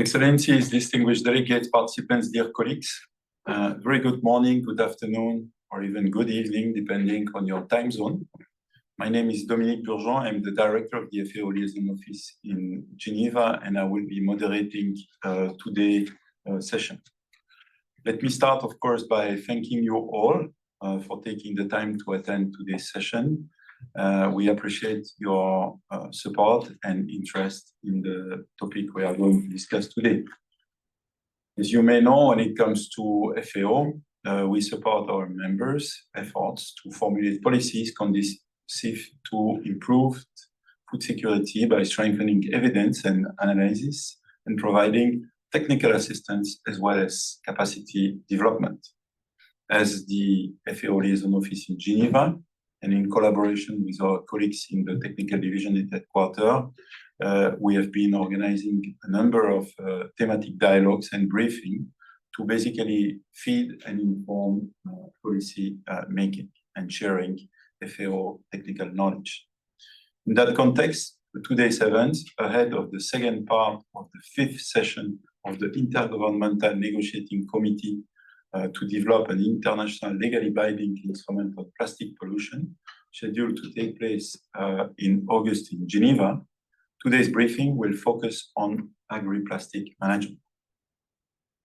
Excellencies, distinguished delegates, participants, dear colleagues, very good morning, good afternoon, or even good evening, depending on your time zone. My name is Dominique Burgeon. I'm the director of the FAO Liaison Office in Geneva, and I will be moderating today's session. Let me start, of course, by thanking you all for taking the time to attend today's session. We appreciate your support and interest in the topic we are going to discuss today. As you may know, when it comes to FAO, we support our members' efforts to formulate policies conducive to improved food security by strengthening evidence and analysis and providing technical assistance as well as capacity development. As the FAO Liaison Office in Geneva, and in collaboration with our colleagues in the technical division at headquarters, we have been organizing a number of thematic dialogues and briefing to basically feed and inform policy making and sharing FAO technical knowledge. In that context, today's event, ahead of the second part of the fifth session of the Intergovernmental Negotiating Committee to develop an international legally binding instrument on plastic pollution, scheduled to take place in August in Geneva, today's briefing will focus on agri-plastic management.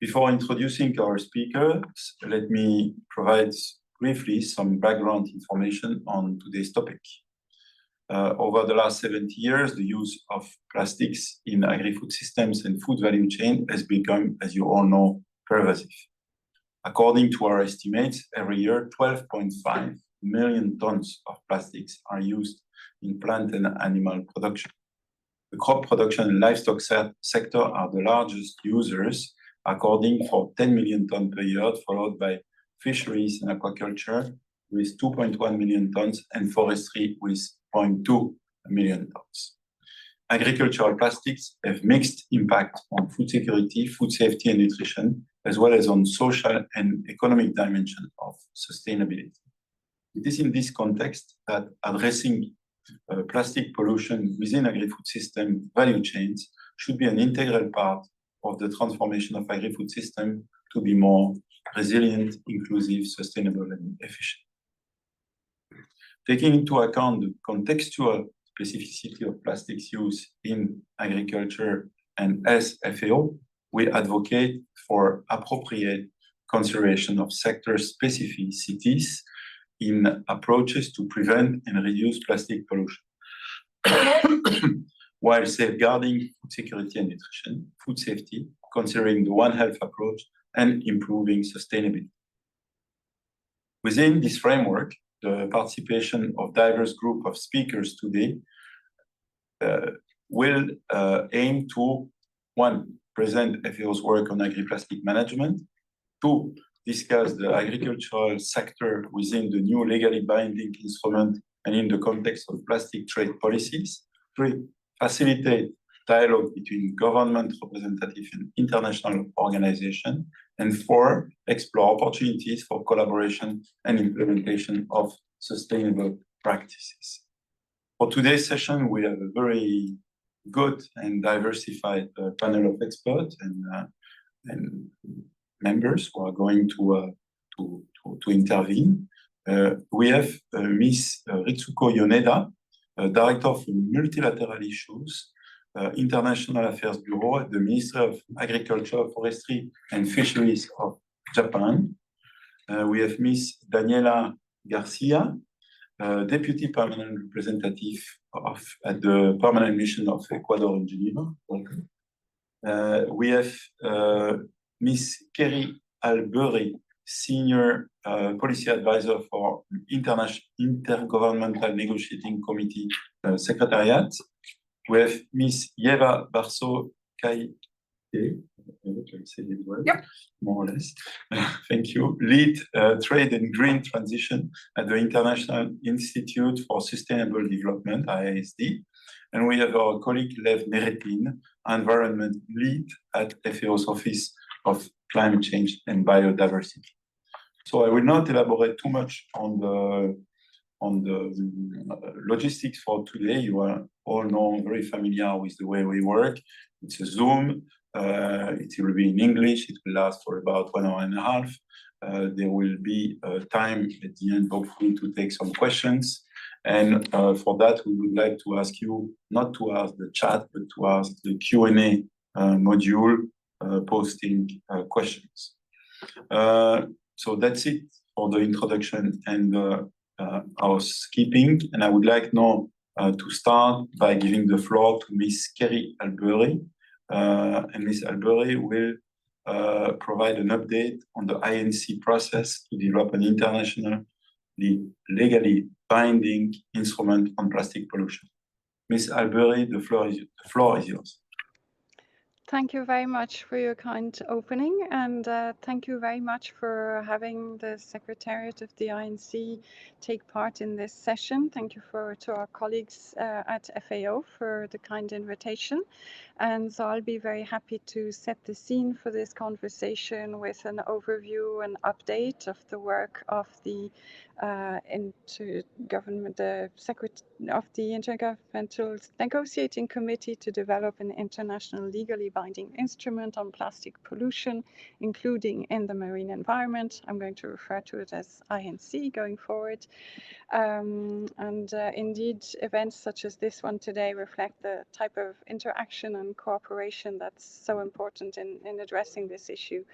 Before introducing our speakers, let me provide briefly some background information on today's topic. Over the last 70 years, the use of plastics in agri-food systems and food value chain has become, as you all know, pervasive. According to our estimates, every year 12.5 million tons of plastics are used in plant and animal production. The crop production and livestock sector are the largest users, according for 10 million tons per year, followed by fisheries and aquaculture with 2.1 million tons and forestry with 0.2 million tons. Agricultural plastics have mixed impact on food security, food safety and nutrition, as well as on social and economic dimension of sustainability. It is in this context that addressing plastic pollution within agri-food system value chains should be an integral part of the transformation of agri-food system to be more resilient, inclusive, sustainable, and efficient. Taking into account the contextual specificity of plastics use in agriculture and as FAO, we advocate for appropriate consideration of sector specificities in approaches to prevent and reduce plastic pollution, while safeguarding food security and nutrition, food safety, considering the One Health approach, and improving sustainability. Within this framework, the participation of diverse group of speakers today will aim to, one, present FAO's work on agri-plastic management, two, discuss the agricultural sector within the new legally binding instrument and in the context of plastic trade policies, three, facilitate dialogue between government representatives and international organizations, and four, explore opportunities for collaboration and implementation of sustainable practices. For today's session, we have a very good and diversified panel of experts and members who are going to intervene. We have Ms. Ritsuko Yoneda, Director of Multilateral Issues, International Affairs Bureau at the Ministry of Agriculture, Forestry and Fisheries of Japan. We have Ms. Daniela Garcia, Deputy Permanent Representative at the Permanent Mission of Ecuador in Geneva. Welcome. We have Ms. Kerry Albury, Senior Policy Advisor for Intergovernmental Negotiating Committee Secretariat. We have Ms. Yeva Barso-Kaye, Yep. More or less. Thank you. Lead Trade and Green Transition at the International Institute for Sustainable Development, IISD. And we have our colleague Lev Neretin, Environment Lead at FAO's Office of Climate Change and Biodiversity. So I will not elaborate too much on the logistics for today. You are all very familiar with the way we work. It's a Zoom. It will be in English. It will last for about 1 hour and a half. There will be time at the end, hopefully, to take some questions. And for that, we would like to ask you not to ask the chat, but to ask the Q&A module posting questions. So that's it for the introduction and housekeeping. And I would like now to start by giving the floor to Ms. Kerry Albury. And Ms. Albury will provide an update on the INC process to develop an internationally legally binding instrument on plastic pollution. Ms. Albury, the floor is yours. Thank you very much for your kind opening, and thank you very much for having the Secretariat of the INC take part in this session. Thank you to our colleagues at FAO for the kind invitation. And so I'll be very happy to set the scene for this conversation with an overview and update of the work of the Intergovernmental Negotiating Committee to develop an international legally binding instrument on plastic pollution, including in the marine environment. I'm going to refer to it as INC going forward. Indeed, events such as this one today reflect the type of interaction and cooperation that's so important in addressing this issue.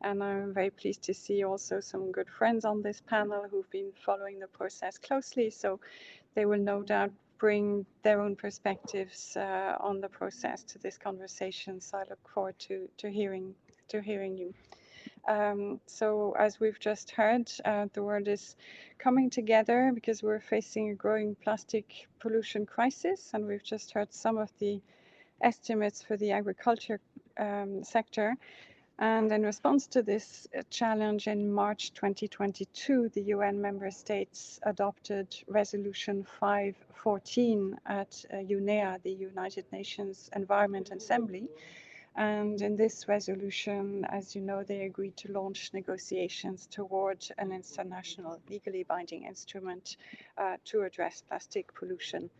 And I'm very pleased to see also some good friends on this panel who've been following the process closely. So they will no doubt bring their own perspectives on the process to this conversation. So I look forward to hearing you. So as we've just heard, the world is coming together because we're facing a growing plastic pollution crisis, and we've just heard some of the estimates for the agriculture sector. And in response to this challenge, in March 2022, the UN member states adopted Resolution 514 at UNEA, the United Nations Environment Assembly. And in this resolution, as you know, they agreed to launch negotiations towards an international legally binding instrument to address plastic pollution.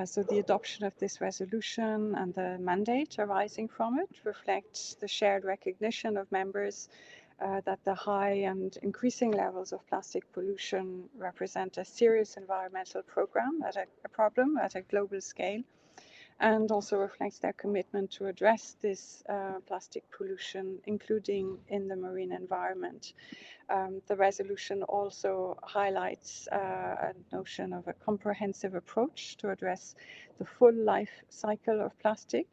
So the adoption of this resolution and the mandate arising from it reflects the shared recognition of members that the high and increasing levels of plastic pollution represent a serious environmental problem at a global scale, and also reflects their commitment to address this plastic pollution, including in the marine environment. The resolution also highlights a notion of a comprehensive approach to address the full life cycle of plastic,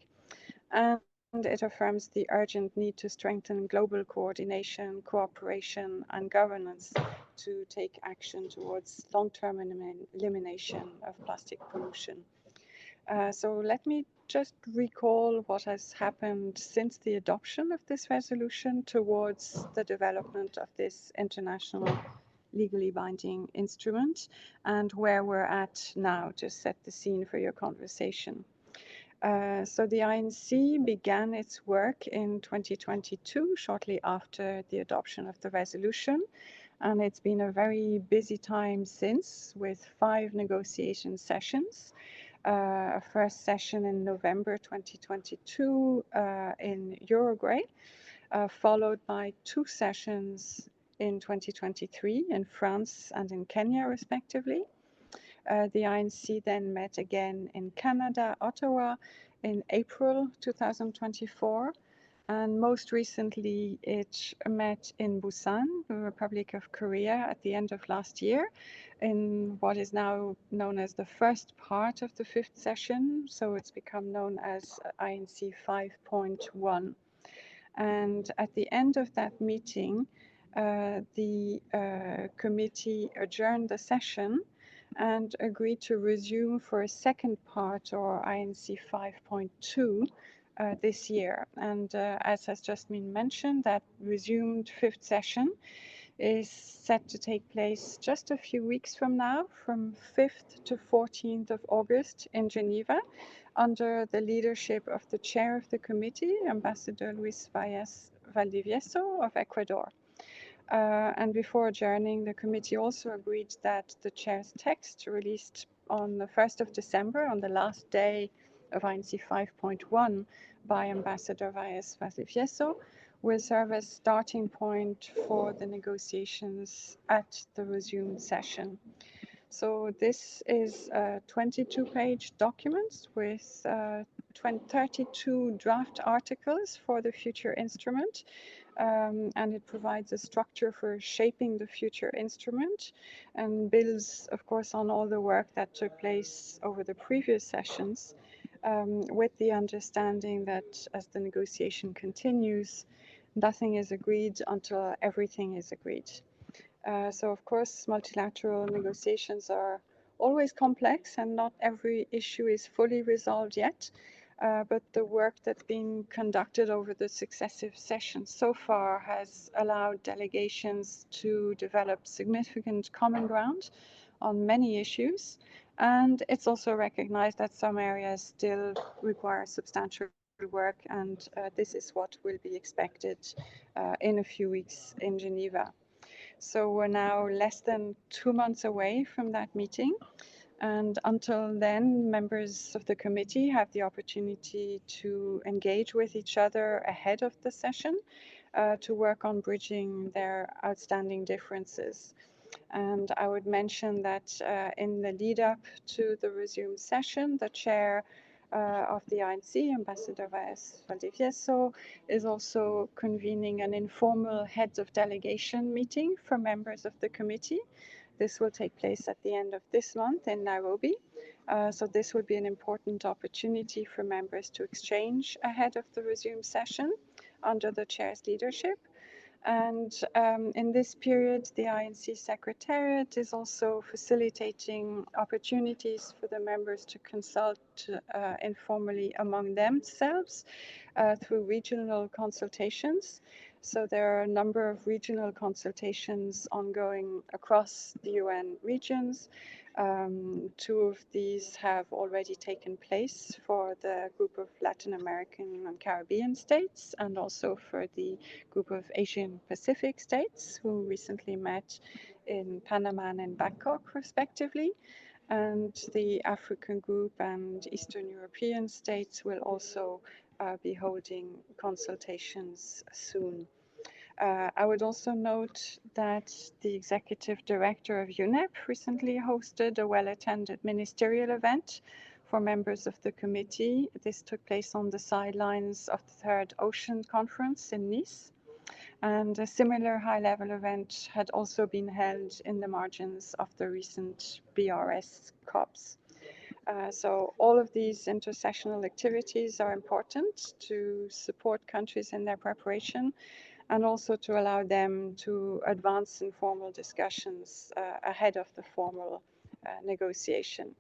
and it affirms the urgent need to strengthen global coordination, cooperation, and governance to take action towards long-term elimination of plastic pollution. So let me just recall what has happened since the adoption of this resolution towards the development of this international legally binding instrument, and where we're at now to set the scene for your conversation. So the INC began its work in 2022, shortly after the adoption of the resolution. And it's been a very busy time since, with 5 negotiation sessions. A first session in November 2022 in Uruguay, followed by 2 sessions in 2023 in France and in Kenya, respectively. The INC then met again in Canada, Ottawa, in April 2024. And most recently, it met in Busan, the Republic of Korea, at the end of last year, in what is now known as the first part of the 5th session. So it's become known as INC 5.1. And at the end of that meeting, the committee adjourned the session and agreed to resume for a second part, or INC 5.2, this year. And as has just been mentioned, that resumed 5th session is set to take place just a few weeks from now, from 5th to 14th of August in Geneva, under the leadership of the chair of the committee, Ambassador Luis Valdivieso of Ecuador. And before adjourning, the committee also agreed that the chair's text, released on the 1st of December, on the last day of INC 5.1, by Ambassador Valdivieso will serve as starting point for the negotiations at the resumed session. So this is a 22-page document with 32 draft articles for the future instrument, and it provides a structure for shaping the future instrument and builds, of course, on all the work that took place over the previous sessions, with the understanding that as the negotiation continues, nothing is agreed until everything is agreed. So, of course, multilateral negotiations are always complex and not every issue is fully resolved yet. But the work that's been conducted over the successive sessions so far has allowed delegations to develop significant common ground on many issues. And it's also recognized that some areas still require substantial work, and this is what will be expected in a few weeks in Geneva. So we're now less than 2 months away from that meeting. And until then, members of the committee have the opportunity to engage with each other ahead of the session to work on bridging their outstanding differences. And I would mention that in the lead up to the resumed session, the chair of the INC, Ambassador Valdivieso, is also convening an informal heads of delegation meeting for members of the committee. This will take place at the end of this month in Nairobi. So this will be an important opportunity for members to exchange ahead of the resumed session under the chair's leadership. And in this period, the INC Secretariat is also facilitating opportunities for the members to consult informally among themselves through regional consultations. So there are a number of regional consultations ongoing across the UN regions. 2 of these have already taken place for the group of Latin American and Caribbean states, and also for the group of Asian Pacific states who recently met in Panama and in Bangkok, respectively. And the African group and Eastern European states will also be holding consultations soon. I would also note that the executive director of UNEP recently hosted a well-attended ministerial event for members of the committee. This took place on the sidelines of the Third Ocean Conference in Nice. And a similar high-level event had also been held in the margins of the recent BRS COPs. So all of these intersessional activities are important to support countries in their preparation and also to allow them to advance in formal discussions ahead of the formal negotiation.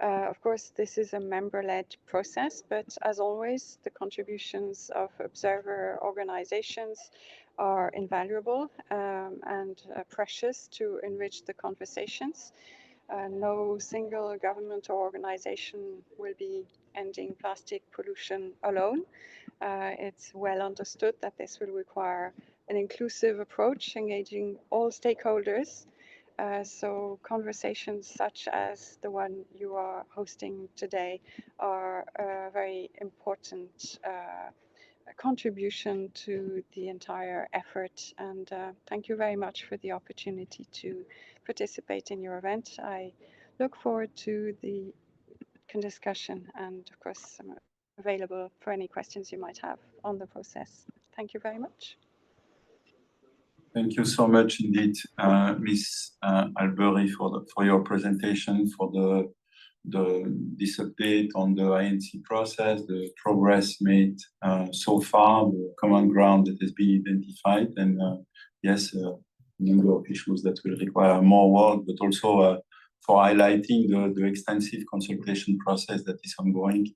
Of course, this is a member-led process, but as always, the contributions of observer organizations are invaluable and precious to enrich the conversations. No single government or organization will be ending plastic pollution alone. It's well understood that this will require an inclusive approach, engaging all stakeholders. So conversations such as the one you are hosting today are a very important contribution to the entire effort. And thank you very much for the opportunity to participate in your event. I look forward to the discussion, and of course I'm available for any questions you might have on the process. Thank you very much. Thank you so much indeed, Ms. Albery, for your presentation, for this update on the INC process, the progress made so far, the common ground that has been identified, and yes, a number of issues that will require more work, but also for highlighting the extensive consultation process that is ongoing,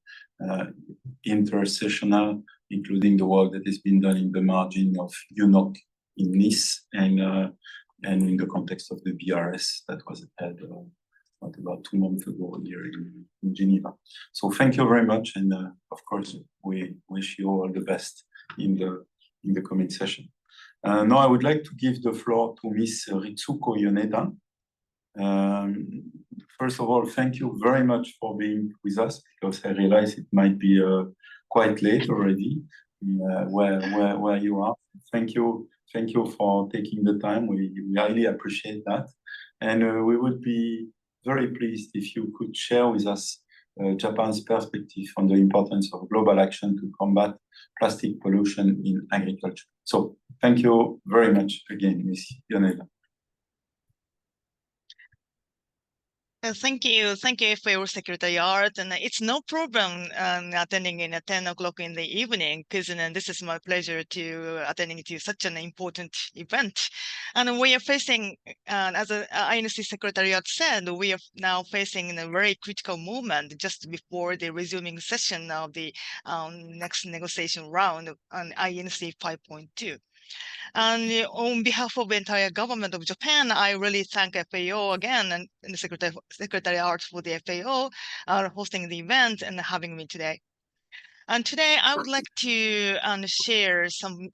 intersessional, including the work that has been done in the margin of UNOC in Nice and in the context of the BRS that was held about 2 months ago here in Geneva. So thank you very much, and of course we wish you all the best in the coming session. Now I would like to give the floor to Ms. Ritsuko Yoneda, First of all, thank you very much for being with us, because I realize it might be quite late already where you are. Thank you for taking the time. We highly appreciate that. And we would be very pleased if you could share with us Japan's perspective on the importance of global action to combat plastic pollution in agriculture. So thank you very much again, Ms. Yoneda. Thank you, FAO Secretariat, and it's no problem attending in at 10 o'clock in the evening, because this is my pleasure to attending to such an important event. And we are facing, as the INC Secretariat said, we are now facing a very critical moment just before the resuming session of the next negotiation round on INC 5.2. And on behalf of the entire government of Japan, I really thank FAO again and the Secretariat for the FAO hosting the event and having me today. And today I would like to share some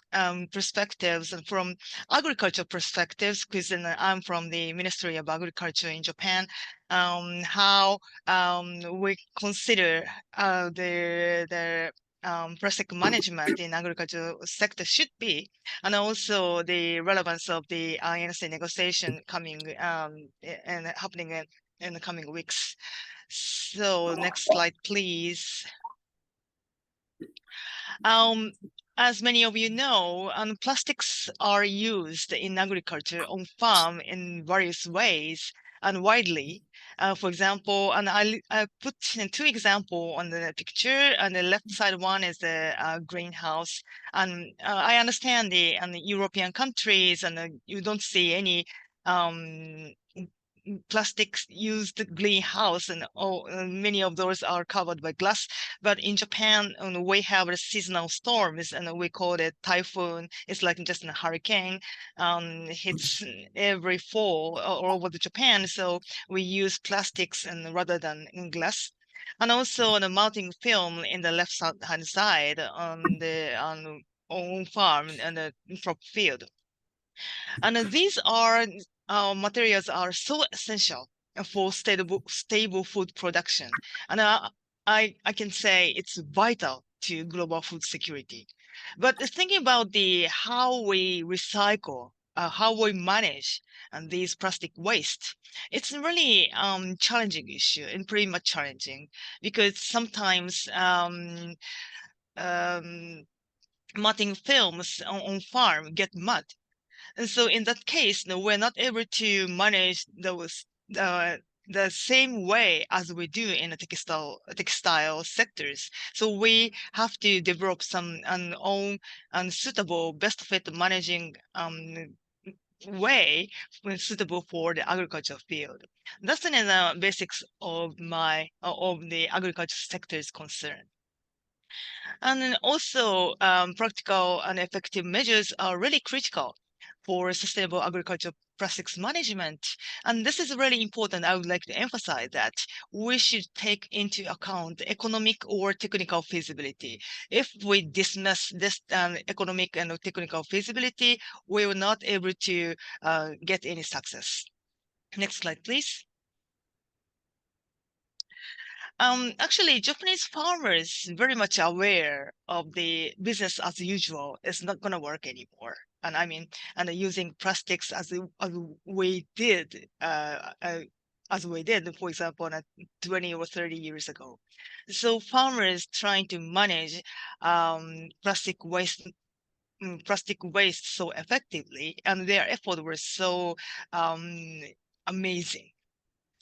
perspectives from agriculture perspectives, because I'm from the Ministry of Agriculture in Japan, how we consider the plastic management in agriculture sector should be, and also the relevance of the INC negotiation coming and happening in the coming weeks. So next slide, please. As many of you know, plastics are used in agriculture on farm in various ways and widely. For example, and I put in two examples on the picture. On the left side one is the greenhouse, and I understand the European countries, and you don't see any plastics used greenhouse, and many of those are covered by glass. But in Japan, we have a seasonal storms, and we call it typhoon. It's like just a hurricane, hits every fall all over the Japan. So we use plastics and rather than in glass. And also the melting film in the left hand side on the on farm and the crop field. And these are materials are so essential for stable food production. And I can say it's vital to global food security. But thinking about how we recycle, how we manage these plastic waste, it's a really challenging issue, and pretty much challenging, because sometimes matting films on farm get mud. And so in that case, we're not able to manage those the same way as we do in the textile sectors. So we have to develop some own suitable best fit managing way suitable for the agriculture field. That's in the basics of my of the agriculture sector's concern. And then also practical and effective measures are really critical for sustainable agriculture plastics management. And this is really important. I would like to emphasize that we should take into account economic or technical feasibility. If we dismiss this economic and technical feasibility, we will not able to get any success. Next slide, please. Actually, Japanese farmers very much aware of the business as usual is not going to work anymore. And I mean, and using plastics as we did, for example, 20 or 30 years ago. So farmers trying to manage plastic waste so effectively, and their effort was so amazing.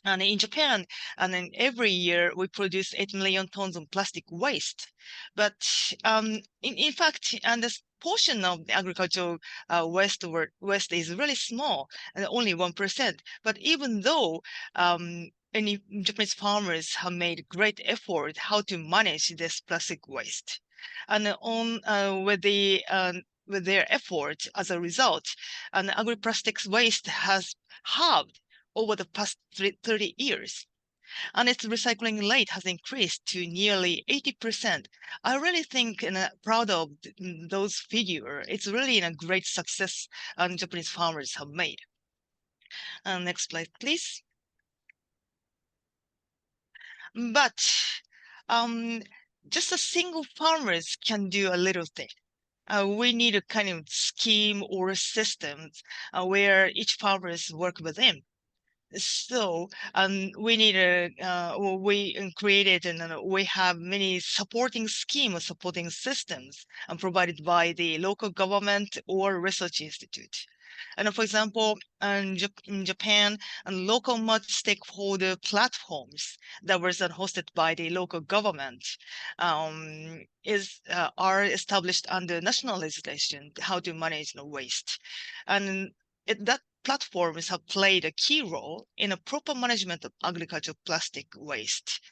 And in Japan, and then every year we produce 8 million tons of plastic waste. But in fact, and this portion of the agricultural waste is really small, and only 1%. But even though any Japanese farmers have made great effort how to manage this plastic waste, and with their efforts as a result, and agri-plastics waste has halved over the past 30 years. And its recycling rate has increased to nearly 80%. I really think and proud of those figures. It's really a great success Japanese farmers have made. Next slide, please. But just a single farmers can do a little thing. We need a kind of scheme or a system where each farmers work within. So we need we created and we have many supporting schemes, supporting systems provided by the local government or research institute. And for example, in Japan, local multi-stakeholder platforms that were hosted by the local government are established under national legislation how to manage waste, and that platforms have played a key role in a proper management of agricultural plastic waste.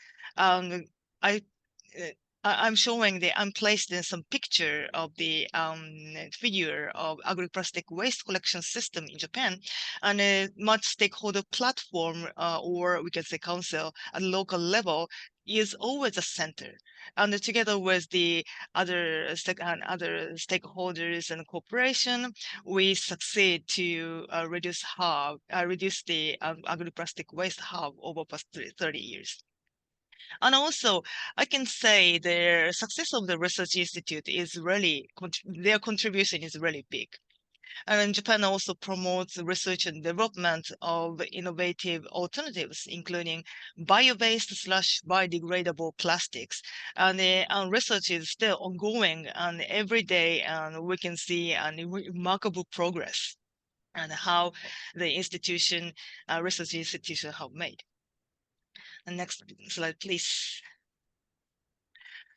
I'm showing I'm placed in some picture of the figure of agri-plastic waste collection system in Japan, and a multi-stakeholder platform, or we can say council at local level, is always a center. And together with the other stakeholders and cooperation, we succeed to reduce the agri-plastic waste half over past 30 years. And also, I can say the success of the research institute is really, their contribution is really big. And Japan also promotes research and development of innovative alternatives, including bio-based / biodegradable plastics. And research is still ongoing, and every day we can see remarkable progress and how the research institution have made. And next slide, please.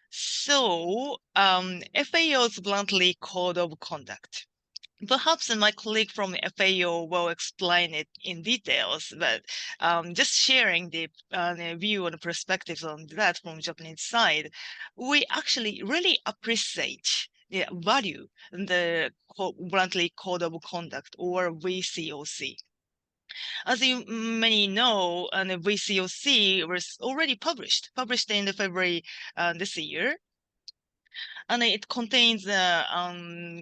So, FAO's bluntly code of conduct. Perhaps my colleague from FAO will explain it in details, but just sharing the view and perspectives on that from Japanese side, we actually really appreciate the value in the bluntly code of conduct, or VCOC. As you many know, and the VCOC was already published in the February this year. And it contains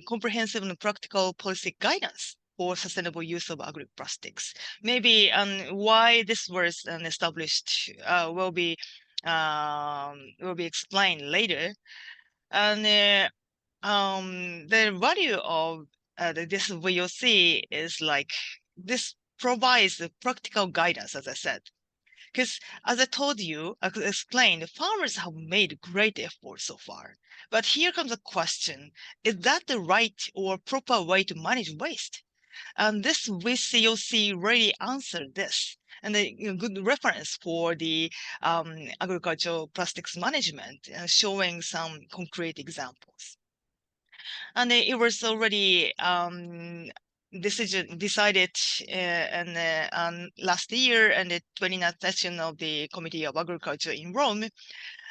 comprehensive and practical policy guidance for sustainable use of agri-plastics. Maybe why this was established will be explained later. And the value of this VOC is like this provides the practical guidance, as I said. Because as I told you, I could explain, the farmers have made great efforts so far. But here comes a question. Is that the right or proper way to manage waste? And this VCOC really answered this. And a good reference for the agricultural plastics management, showing some concrete examples. And it was already decided last year and the 29th session of the Committee of Agriculture in Rome.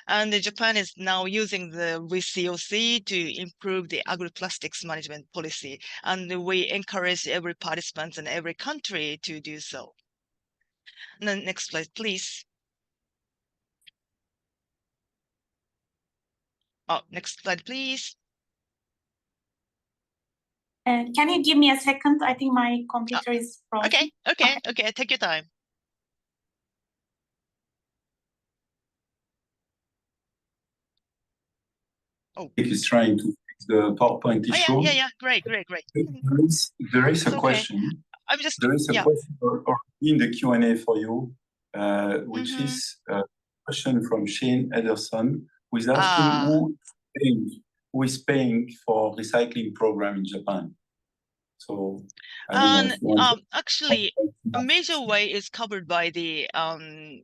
And Japan is now using the VCOC to improve the agri-plastics management policy. And we encourage every participant and every country to do so. And then next slide, please. Oh, next slide, please. Can you give me a second? I think my computer is frozen. Okay, take your time. Oh, he's trying to fix the PowerPoint issue. Yeah, great. There is a question. Okay. There is a question or in the Q&A for you, which is a question from Shane Ederson, who is asking who is paying for recycling program in Japan. So actually, a major way is covered by the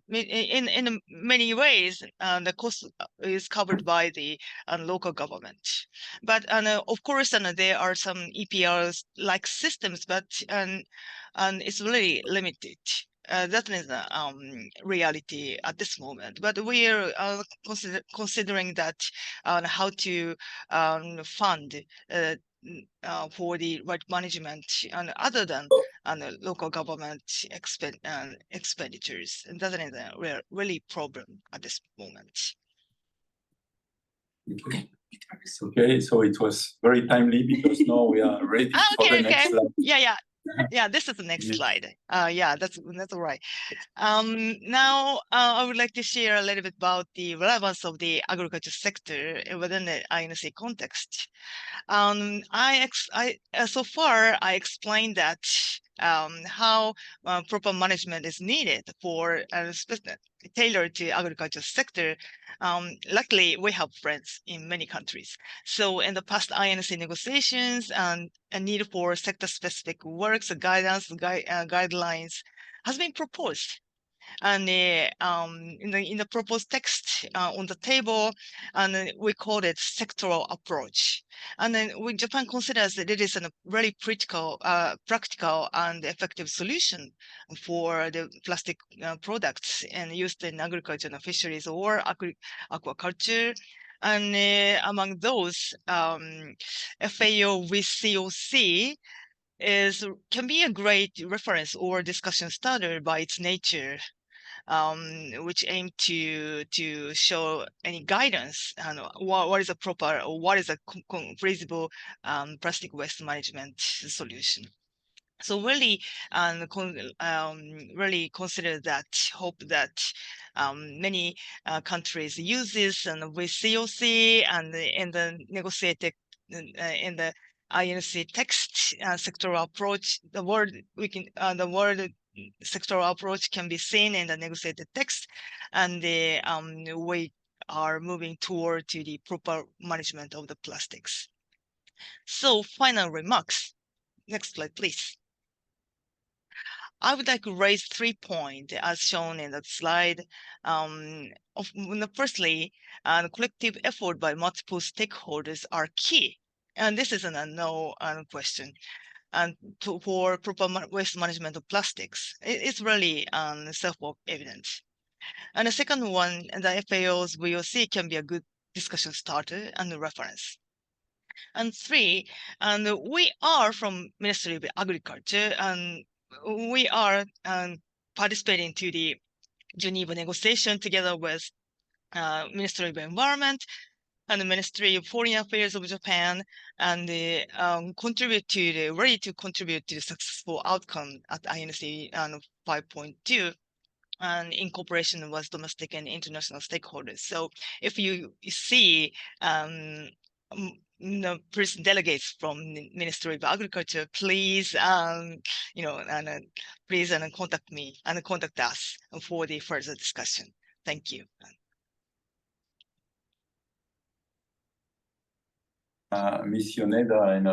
in many ways, the cost is covered by the local government. But of course, there are some EPRs like systems, but and it's really limited. That is the reality at this moment. But we are considering that how to fund for the right management and other than local government expenditures. And that is a really problem at this moment. Okay, so it was very timely because now we are ready for the next slide. Yeah. Yeah, this is the next Yes. slide. Yeah, that's all right. Now, I would like to share a little bit about the relevance of the agriculture sector within the INC context. So far, I explained that how proper management is needed for tailored to agriculture sector. Luckily, we have friends in many countries. So in the past INC negotiations, a need for sector-specific works, guidelines has been proposed. And in the proposed text on the table, and we called it sectoral approach. And then when Japan considers that it is a really practical and effective solution for the plastic products and used in agriculture and fisheries or aquaculture. And among those, FAO with COC can be a great reference or discussion starter by its nature. Which aim to show any guidance and what is a proper or what is a feasible plastic waste management solution. So really, really consider that, hope that many countries use this and with COC and in the negotiated in the INC text sectoral approach, the word sectoral approach can be seen in the negotiated text, and we are moving toward to the proper management of the plastics. So final remarks. Next slide, please. I would like to raise 3 points as shown in the slide. Firstly, the collective effort by multiple stakeholders are key. And this is a no question. And for proper waste management of plastics, it's really self-evident. And the second one, the FAO's VOC can be a good discussion starter and reference. And 3, and we are from Ministry of Agriculture, and we are participating to the Geneva negotiation together with Ministry of Environment and the Ministry of Foreign Affairs of Japan, and ready to contribute to the successful outcome at INC 5.2. And in cooperation with domestic and international stakeholders. So if you see delegates from the Ministry of Agriculture, please, please contact me and contact us for the further discussion. Thank you. Miss Yoneda, and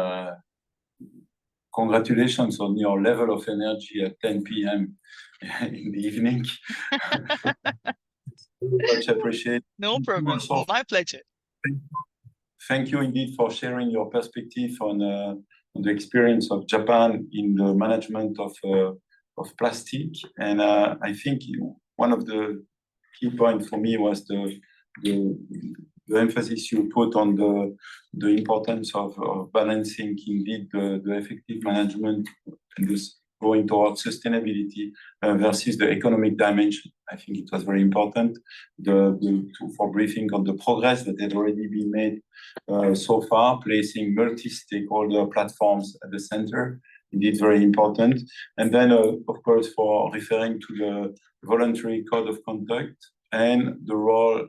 congratulations on your level of energy at 10 p.m. in the evening. Much appreciate. No problem. Also, my pleasure. Thank you indeed for sharing your perspective on the experience of Japan in the management of plastic. And I think one of the key points for me was the emphasis you put on the importance of balancing indeed the effective management and this going towards sustainability versus the economic dimension. I think it was very important for briefing on the progress that had already been made so far, placing multi-stakeholder platforms at the center. Indeed, very important. And then, of course, for referring to the voluntary code of conduct and the role,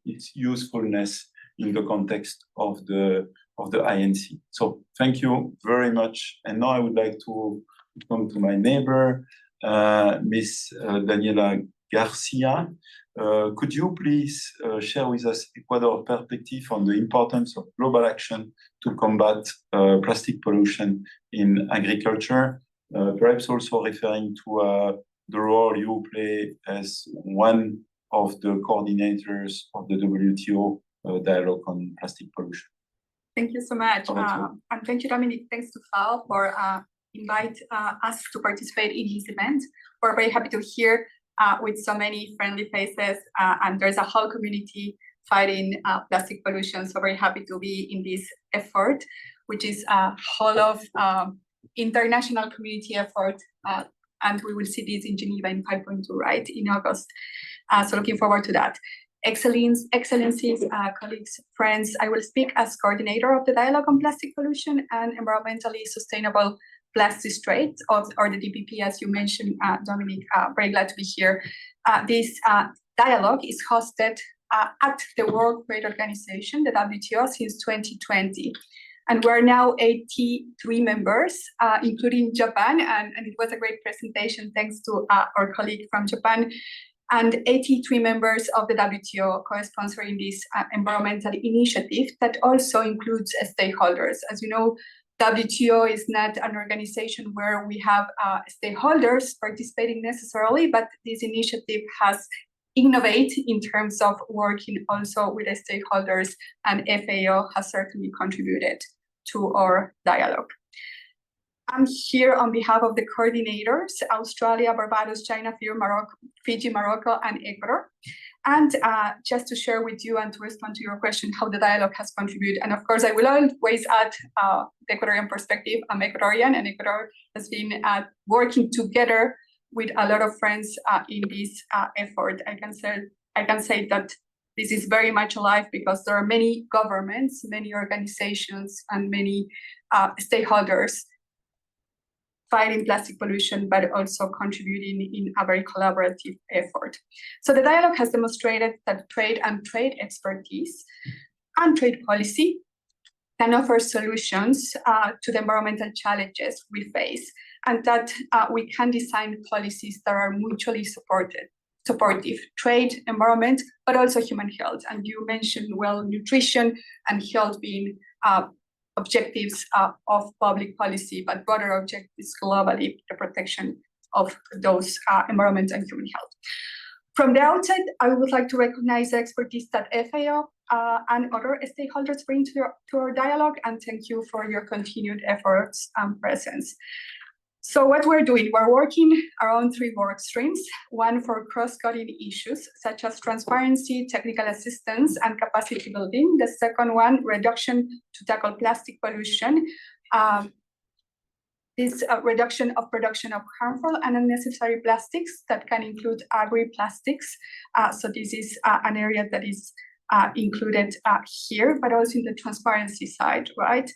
its usefulness in the context of the INC. So thank you very much. And now I would like to come to my neighbor, Miss Daniela Garcia. Could you please share with us Ecuador's perspective on the importance of global action to combat plastic pollution in agriculture, perhaps also referring to the role you play as one of the coordinators of the WTO dialogue on plastic pollution. Thank you so much. And thank you, Dominic. Thanks to FAO for invite us to participate in this event. We're very happy to hear with so many friendly faces, and there's a whole community fighting plastic pollution. So very happy to be in this effort, which is a whole of international community effort. And we will see this in Geneva in 5.2, right, in August. So looking forward to that. Excellencies, colleagues, friends, I will speak as coordinator of the dialogue on plastic pollution and environmentally sustainable plastics trade, or the DPP, as you mentioned, Dominic. Very glad to be here. This dialogue is hosted at the World Trade Organization, the WTO, since 2020. And we're now 83 members, including Japan, and it was a great presentation, thanks to our colleague from Japan, and 83 members of the WTO co-sponsoring this environmental initiative that also includes stakeholders. As you know, WTO is not an organization where we have stakeholders participating necessarily, but this initiative has innovate in terms of working also with the stakeholders, and FAO has certainly contributed to our dialogue. I'm here on behalf of the coordinators, Australia, Barbados, China, Fiji, Morocco, and Ecuador. And just to share with you and to respond to your question, how the dialogue has contributed. And of course, I will always add the Ecuadorian perspective. I'm Ecuadorian, and Ecuador has been working together with a lot of friends in this effort. I can say that this is very much alive because there are many governments, many organizations, and many stakeholders fighting plastic pollution, but also contributing in a very collaborative effort. So the dialogue has demonstrated that trade and trade expertise and trade policy can offer solutions to the environmental challenges we face, and that we can design policies that are mutually supportive, trade, environment, but also human health. And you mentioned, well, nutrition and health being objectives of public policy, but broader objectives globally, the protection of those environment and human health. From the outset, I would like to recognize the expertise that FAO and other stakeholders bring to our dialogue, and thank you for your continued efforts and presence. So what we're doing, we're working around 3 work streams, one for cross-cutting issues such as transparency, technical assistance, and capacity building. The second one, reduction to tackle plastic pollution. This reduction of production of harmful and unnecessary plastics that can include agri-plastics. So this is an area that is included here, but also in the transparency side, right?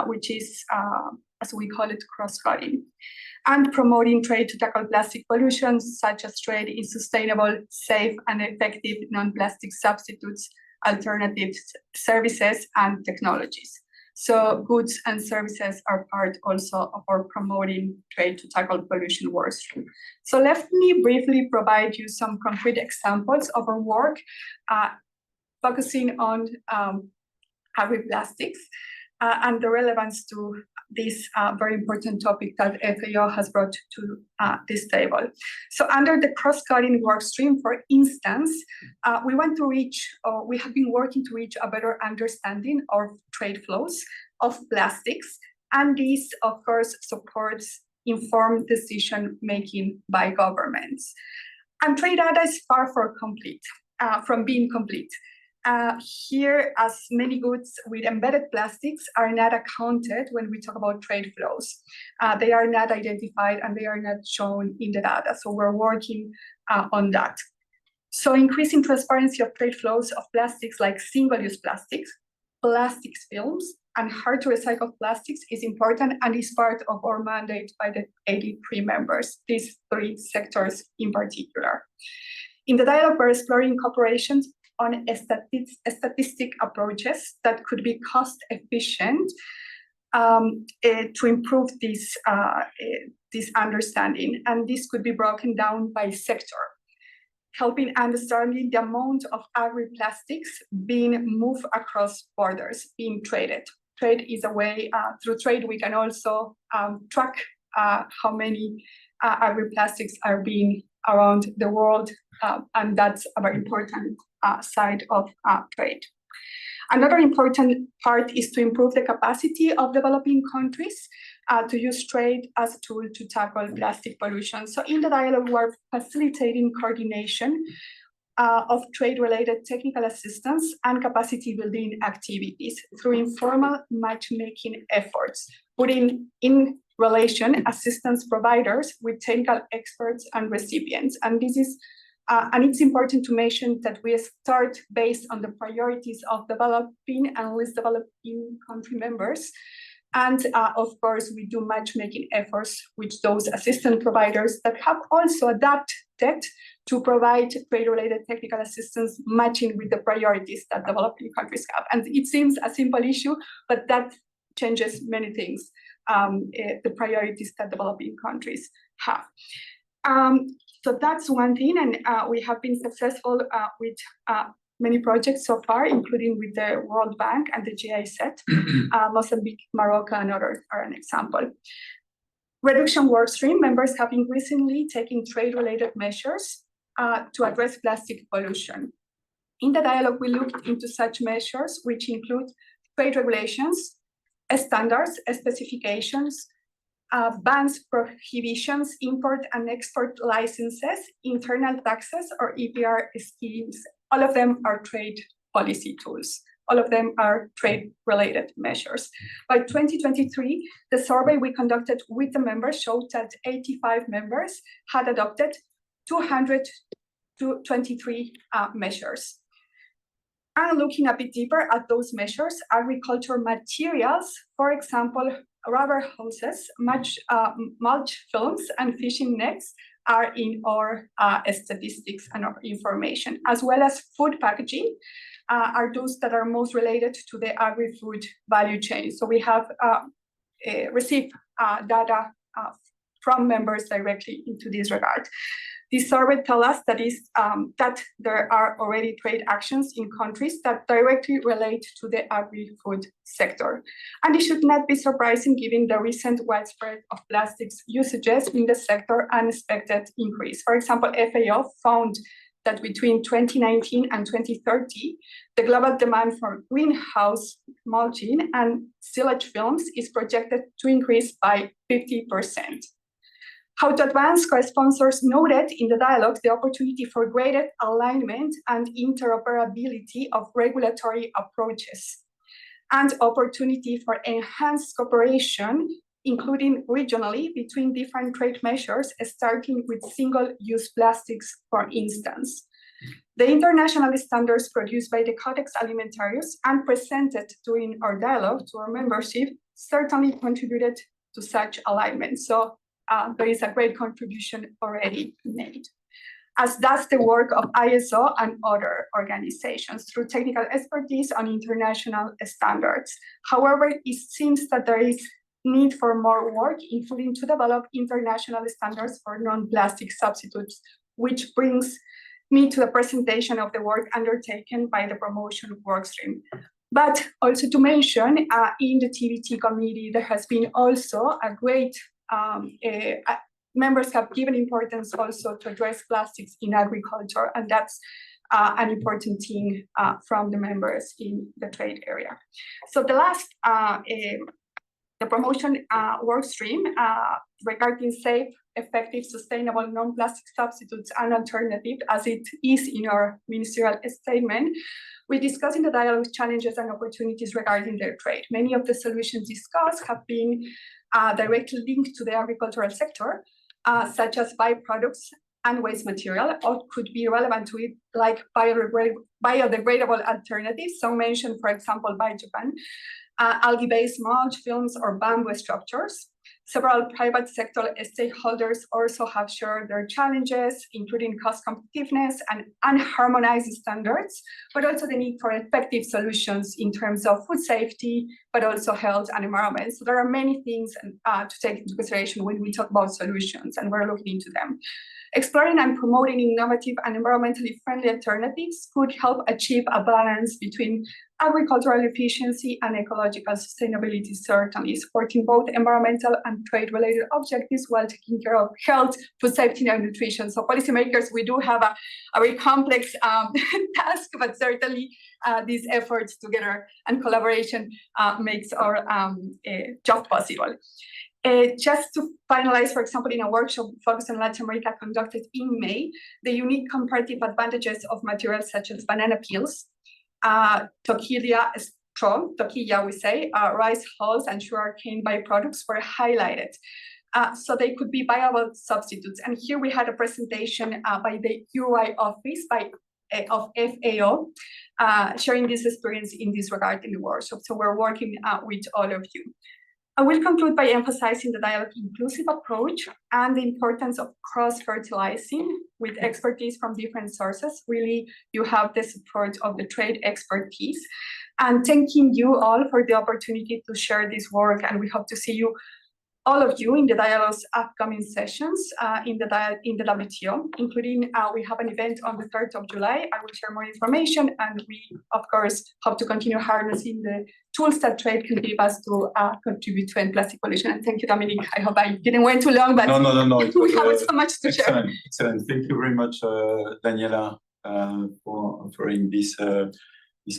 Which is, as we call it, cross-cutting. And promoting trade to tackle plastic pollution, such as trade in sustainable, safe, and effective non-plastic substitutes, alternatives, services, and technologies. So goods and services are part also of our promoting trade to tackle pollution work stream. So let me briefly provide you some concrete examples of our work, focusing on agri-plastics and the relevance to this very important topic that FAO has brought to this table. So under the cross-cutting work stream, for instance, we want to reach, or we have been working to reach a better understanding of trade flows of plastics. And this, of course, supports informed decision-making by governments. And trade data is far from being complete. Here, as many goods with embedded plastics are not accounted when we talk about trade flows. They are not identified and they are not shown in the data. So we're working on that. So increasing transparency of trade flows of plastics like single-use plastics, plastics films, and hard to recycle plastics is important and is part of our mandate by the 83 members, these 3 sectors in particular. In the dialogue, we're exploring cooperations on statistic approaches that could be cost efficient to improve this understanding. And this could be broken down by sector, helping understanding the amount of agri-plastics being moved across borders, being traded. Trade is a way, through trade, we can also track how many agri-plastics are being around the world, and that's a very important side of trade. Another important part is to improve the capacity of developing countries to use trade as a tool to tackle plastic pollution. So in the dialogue, we're facilitating coordination of trade-related technical assistance and capacity building activities through informal matchmaking efforts, putting in relation assistance providers with technical experts and recipients. And this is and it's important to mention that we start based on the priorities of developing and least developing country members, And of course, we do matchmaking efforts with those assistance providers that have also adapted to provide trade-related technical assistance matching with the priorities that developing countries have. And it seems a simple issue, but that changes many things, the priorities that developing countries have. So that's one thing, and we have been successful with many projects so far, including with the World Bank and the GIZ. Mozambique, Morocco, and others are an example. Reduction Workstream members have increasingly taken trade-related measures to address plastic pollution. In the dialogue, we looked into such measures, which include trade regulations, standards, specifications, bans, prohibitions, import and export licenses, internal taxes, or EPR schemes. All of them are trade policy tools. All of them are trade-related measures. By 2023, the survey we conducted with the members showed that 85 members had adopted 223 measures. And looking a bit deeper at those measures, agricultural materials, for example, rubber hoses, mulch films, and fishing nets are in our statistics and our information, as well as food packaging are those that are most related to the agri-food value chain. So we have received data from members directly into this regard. This survey tells us that there are already trade actions in countries that directly relate to the agri-food sector. And it should not be surprising given the recent widespread of plastics usages in the sector and expected increase. For example, FAO found that between 2019 and 2030, the global demand for greenhouse mulching and silage films is projected to increase by 50%. How to Advance co-sponsors noted in the dialogue the opportunity for greater alignment and interoperability of regulatory approaches, and opportunity for enhanced cooperation, including regionally between different trade measures, starting with single-use plastics, for instance. The international standards produced by the Codex Alimentarius and presented during our dialogue to our membership certainly contributed to such alignment. So there is a great contribution already made, as does the work of ISO and other organizations through technical expertise on international standards. However, it seems that there is need for more work, including to develop international standards for non-plastic substitutes, which brings me to the presentation of the work undertaken by the promotion workstream. But also to mention, in the TBT committee, there has been also a great members have given importance also to address plastics in agriculture, and that's an important thing from the members in the trade area. So the last, the promotion work stream regarding safe, effective, sustainable, non-plastic substitutes and alternatives, as it is in our ministerial statement, we discuss in the dialogue challenges and opportunities regarding their trade. Many of the solutions discussed have been directly linked to the agricultural sector, such as byproducts and waste material, or could be relevant to it, like biodegradable alternatives. Some mentioned, for example, by Japan, algae-based mulch films or bamboo structures. Several private sector stakeholders also have shared their challenges, including cost competitiveness and unharmonized standards, but also the need for effective solutions in terms of food safety, but also health and environment. So there are many things to take into consideration when we talk about solutions, and we're looking into them. Exploring and promoting innovative and environmentally friendly alternatives could help achieve a balance between agricultural efficiency and ecological sustainability, certainly supporting both environmental and trade-related objectives while taking care of health, food safety, and nutrition. So policymakers, we do have a very complex task, but certainly these efforts together and collaboration makes our job possible. Just to finalize, for example, in a workshop focused on Latin America conducted in May, the unique comparative advantages of materials such as banana peels, tortilla straw, tortilla we say, rice hulls and sugarcane byproducts were highlighted. So they could be viable substitutes. And here we had a presentation by the UI office of FAO, sharing this experience in this regard in the workshop. So we're working with all of you. I will conclude by emphasizing the dialogue inclusive approach and the importance of cross-fertilizing with expertise from different sources. Really, you have the support of the trade expertise. And thanking you all for the opportunity to share this work. And we hope to see you, all of you, in the dialogue's upcoming sessions in the WTO, including we have an event on the 3rd of July. I will share more information, and we, of course, hope to continue harnessing the tools that trade can give us to contribute to end plastic pollution. And thank you, Dominic. I hope I didn't went too long, but No. we have so much to share. Excellent. Thank you very much, Daniela, for offering this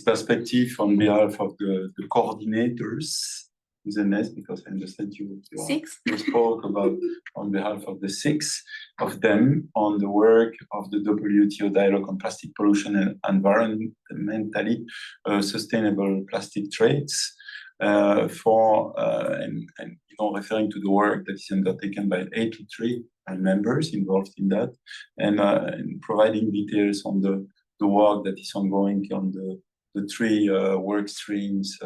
perspective on behalf of the coordinators. Is an S, because I understand you spoke about on behalf of the 6 of them on the work of the WTO dialogue on plastic pollution and environmentally sustainable plastic trades, referring to the work that is undertaken by 83 members involved in that, and providing details on the work that is ongoing on the 3 work streams.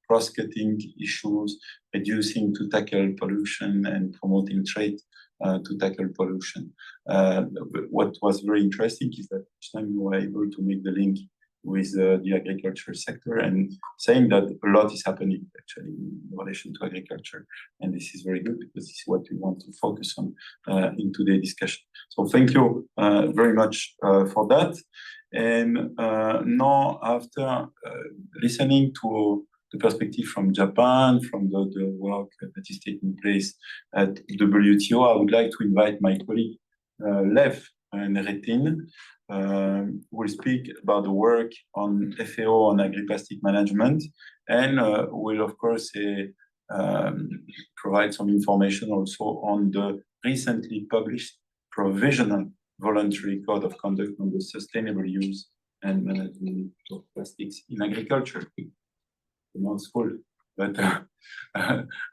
Cross-cutting issues, reducing to tackle pollution, and promoting trade to tackle pollution. What was very interesting is that each time you were able to make the link with the agriculture sector and saying that a lot is happening actually in relation to agriculture. And this is very good because this is what we want to focus on in today's discussion. So thank you very much for that. And now, after listening to the perspective from Japan, from the work that is taking place at WTO, I would like to invite my colleague Lev Neretin, who will speak about the work on FAO on agri-plastic management, and will, of course, provide some information also on the recently published provisional voluntary code of conduct on the sustainable use and management of plastics in agriculture. Not school, but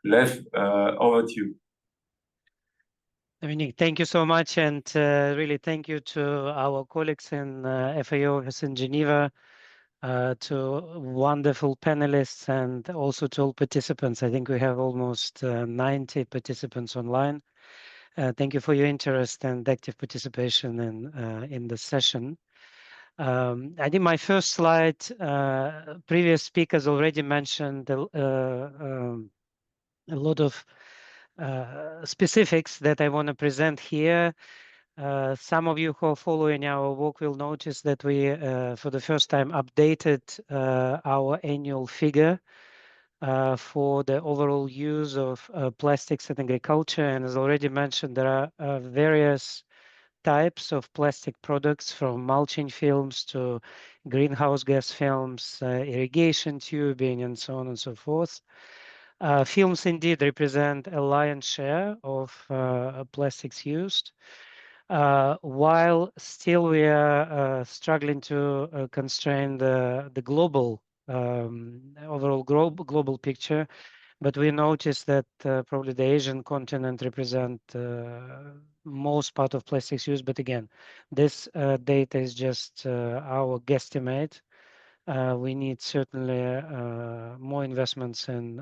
Lev, over to you. Dominic, thank you so much, and really thank you to our colleagues in FAO office in Geneva, to wonderful panelists, and also to all participants. I think we have almost 90 participants online. Thank you for your interest and active participation in the session. I think my first slide, previous speakers already mentioned a lot of specifics that I want to present here. Some of you who are following our work will notice that we, for the first time, updated our annual figure for the overall use of plastics in agriculture. And as already mentioned, there are various types of plastic products, from mulching films to greenhouse gas films, irrigation tubing, and so on and so forth. Films indeed represent a lion's share of plastics used, while still we are struggling to constrain the global overall global picture. But we noticed that probably the Asian continent represent most part of plastics use. But again, this data is just our guesstimate. We need certainly more investments in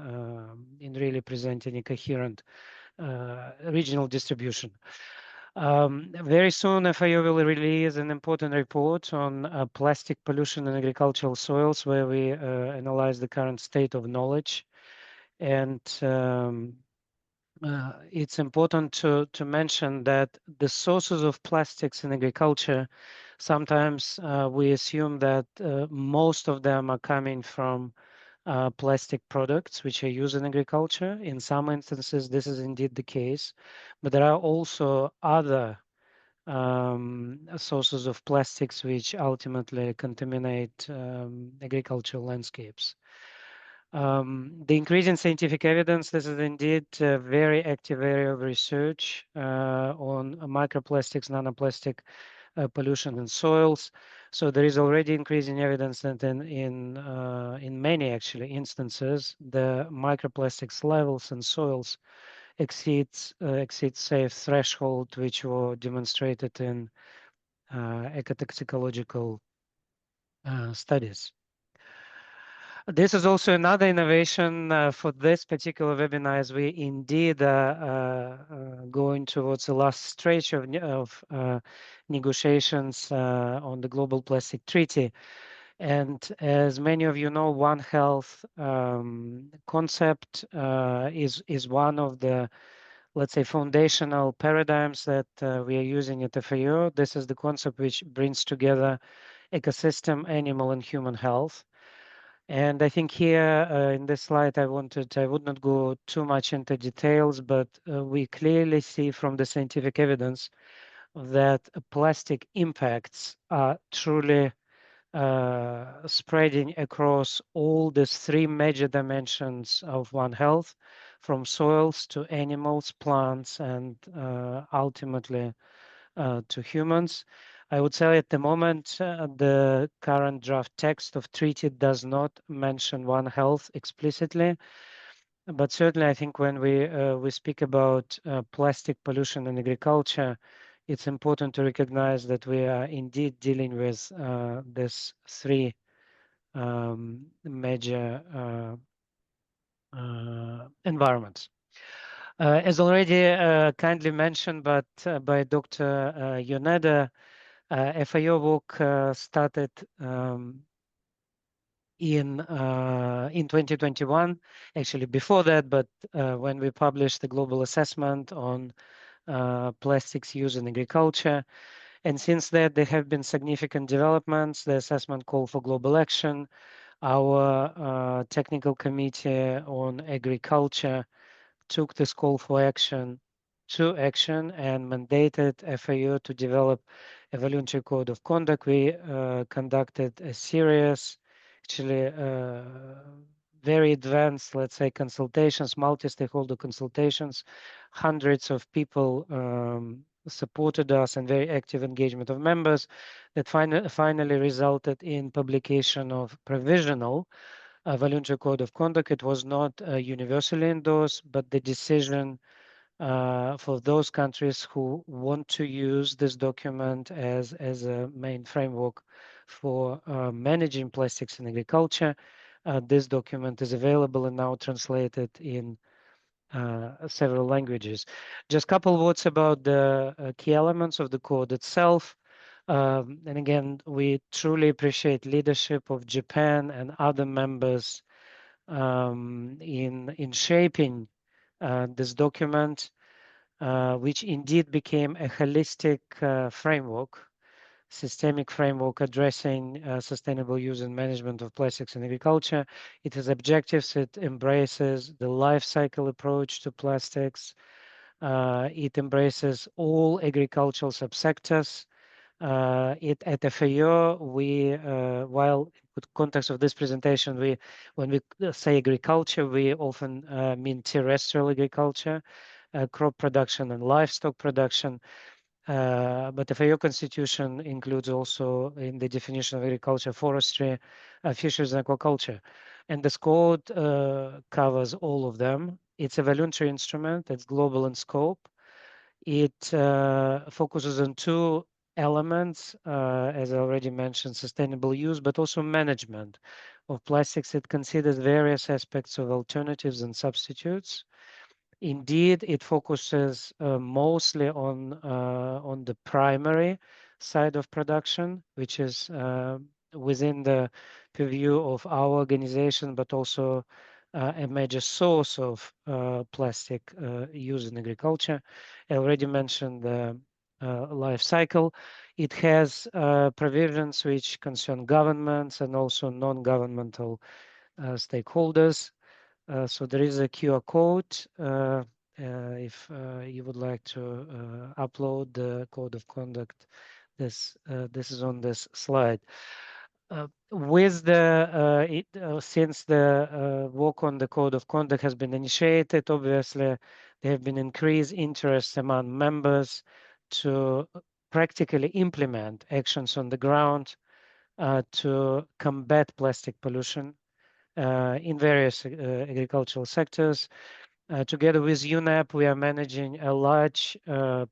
really presenting a coherent regional distribution. Very soon, FAO will release an important report on plastic pollution in agricultural soils, where we analyze the current state of knowledge. And it's important to mention that the sources of plastics in agriculture, sometimes we assume that most of them are coming from plastic products which are used in agriculture. In some instances, this is indeed the case, but there are also other sources of plastics which ultimately contaminate agricultural landscapes. The increasing scientific evidence, this is indeed a very active area of research on microplastics, nanoplastic pollution in soils. So there is already increasing evidence that in many actually instances, the microplastics levels in soils exceeds safe threshold, which were demonstrated in ecotoxicological studies. This is also another innovation for this particular webinar, as we indeed going towards the last stage of negotiations on the Global Plastic Treaty. And as many of you know, One Health concept is one of the, let's say, foundational paradigms that we are using at FAO. This is the concept which brings together ecosystem, animal, and human health. And I think here in this slide, I would not go too much into details, but we clearly see from the scientific evidence that plastic impacts are truly spreading across all these three major dimensions of One Health, from soils to animals, plants, and ultimately to humans. I would say at the moment, the current draft text of treaty does not mention One Health explicitly, but certainly I think when we speak about plastic pollution in agriculture, it's important to recognize that we are indeed dealing with these three major environments. As already kindly mentioned, but by Dr. Yoneda, FAO work started in 2021, actually before that, but when we published the global assessment on plastics use in agriculture. And since that, there have been significant developments. The assessment called for global action. Our technical committee on agriculture took this call for action to action and mandated FAO to develop a voluntary code of conduct. We conducted a series, actually very advanced, let's say, consultations, multi-stakeholder consultations. Hundreds of people supported us and very active engagement of members that finally resulted in publication of provisional voluntary code of conduct. It was not universally endorsed, but the decision for those countries who want to use this document as a main framework for managing plastics in agriculture, this document is available and now translated in several languages. Just a couple words about the key elements of the code itself. And again, we truly appreciate leadership of Japan and other members in shaping this document, which indeed became a holistic framework, systemic framework addressing sustainable use and management of plastics in agriculture. It has objectives. It embraces the life cycle approach to plastics. It embraces all agricultural subsectors. At FAO, we, while in the context of this presentation, when we say agriculture, we often mean terrestrial agriculture, crop production and livestock production. But the FAO constitution includes also in the definition of agriculture, forestry, fisheries and aquaculture. And this code covers all of them. It's a voluntary instrument. It's global in scope. It focuses on two elements, as I already mentioned, sustainable use, but also management of plastics. It considers various aspects of alternatives and substitutes. Indeed, it focuses mostly on the primary side of production, which is within the purview of our organization, but also a major source of plastic used in agriculture. I already mentioned the life cycle. It has provisions which concern governments and also non-governmental stakeholders. So there is a QR code if you would like to upload the code of conduct. This is on this slide. With the since the work on the code of conduct has been initiated, obviously there have been increased interest among members to practically implement actions on the ground to combat plastic pollution in various agricultural sectors. Together with UNEP, we are managing a large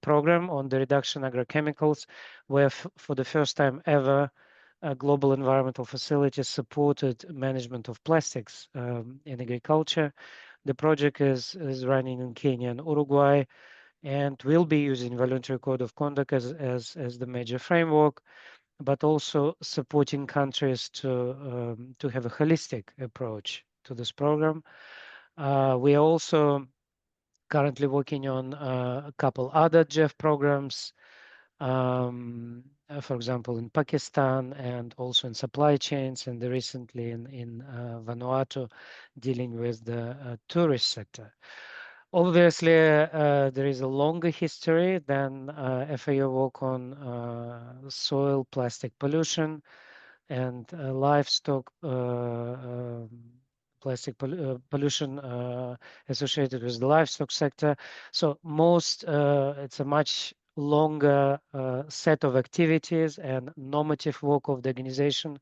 program on the reduction of agrochemicals, where for the first time ever, global environmental facilities supported management of plastics in agriculture. The project is running in Kenya and Uruguay, and will be using voluntary code of conduct as the major framework, but also supporting countries to have a holistic approach to this program. We are also currently working on a couple other GEF programs, for example, in Pakistan and also in supply chains, and recently in Vanuatu, dealing with the tourist sector. Obviously, there is a longer history than FAO work on soil plastic pollution and livestock plastic pollution associated with the livestock sector. So it's a much longer set of activities and normative work of the organization,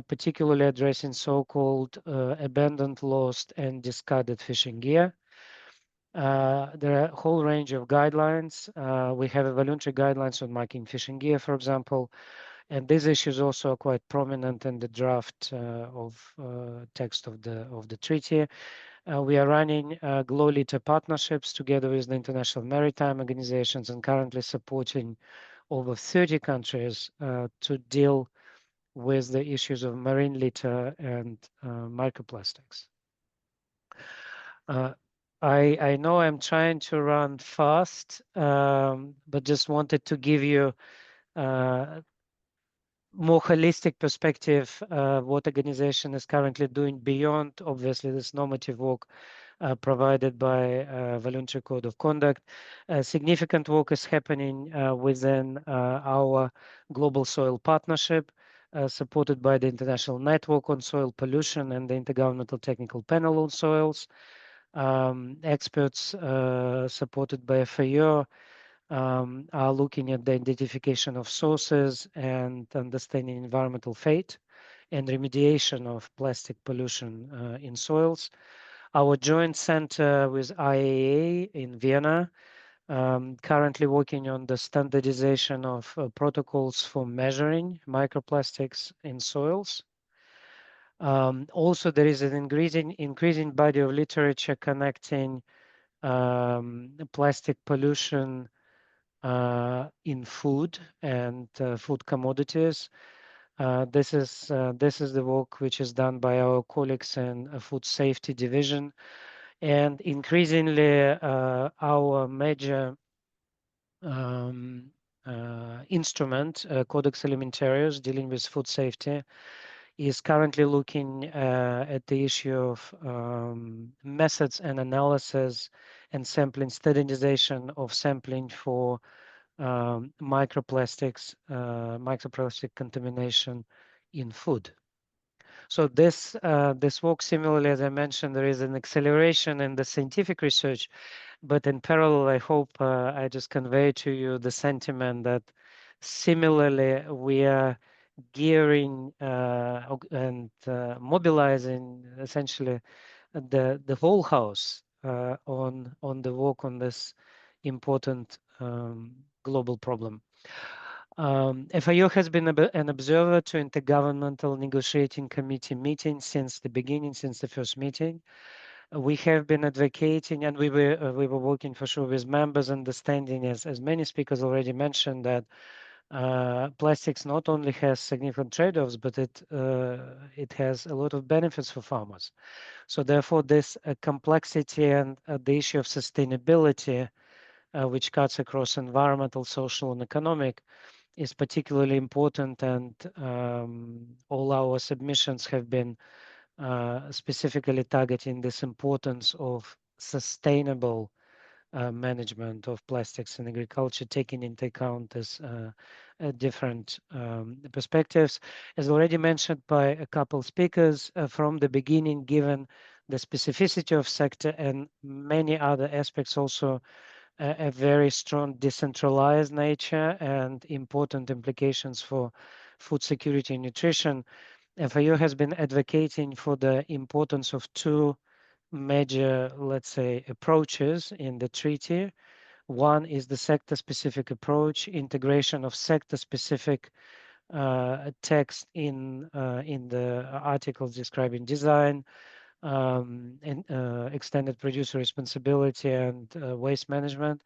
particularly addressing so-called abandoned, lost, and discarded fishing gear. There are a whole range of guidelines. We have a voluntary guidelines on marking fishing gear, for example, and these issues also are quite prominent in the draft of text of the treaty. We are running GLO-LITER partnerships together with the international maritime organizations and currently supporting over 30 countries to deal with the issues of marine litter and microplastics. I know I'm trying to run fast, but just wanted to give you more holistic perspective what organization is currently doing beyond, obviously, this normative work provided by voluntary code of conduct. Significant work is happening within our global soil partnership, supported by the International Network on Soil Pollution and the Intergovernmental Technical Panel on Soils. Experts supported by FAO are looking at the identification of sources and understanding environmental fate and remediation of plastic pollution in soils. Our joint center with IAA in Vienna, currently working on the standardization of protocols for measuring microplastics in soils. Also, there is an increasing body of literature connecting plastic pollution in food and food commodities. This is the work which is done by our colleagues in Food Safety Division, and increasingly our major instrument, Codex Alimentarius, dealing with food safety, is currently looking at the issue of methods and analysis and sampling, standardization of sampling for microplastic contamination in food. So this work, similarly, as I mentioned, there is an acceleration in the scientific research, but in parallel, I hope I just convey to you the sentiment that similarly we are gearing and mobilizing essentially the whole house on the work on this important global problem. FAO has been an observer to Intergovernmental Negotiating Committee meetings since the beginning, since the first meeting. We have been advocating, and we were working for sure with members, understanding, as many speakers already mentioned, that plastics not only has significant trade-offs, but it has a lot of benefits for farmers. So therefore, this complexity and the issue of sustainability, which cuts across environmental, social, and economic, is particularly important, and all our submissions have been specifically targeting this importance of sustainable management of plastics in agriculture, taking into account this different perspectives. As already mentioned by a couple speakers from the beginning, given the specificity of sector and many other aspects, also a very strong decentralized nature and important implications for food security and nutrition, FAO has been advocating for the importance of two major, let's say, approaches in the treaty. One is the sector-specific approach, integration of sector-specific text in the articles describing design, and extended producer responsibility and waste management.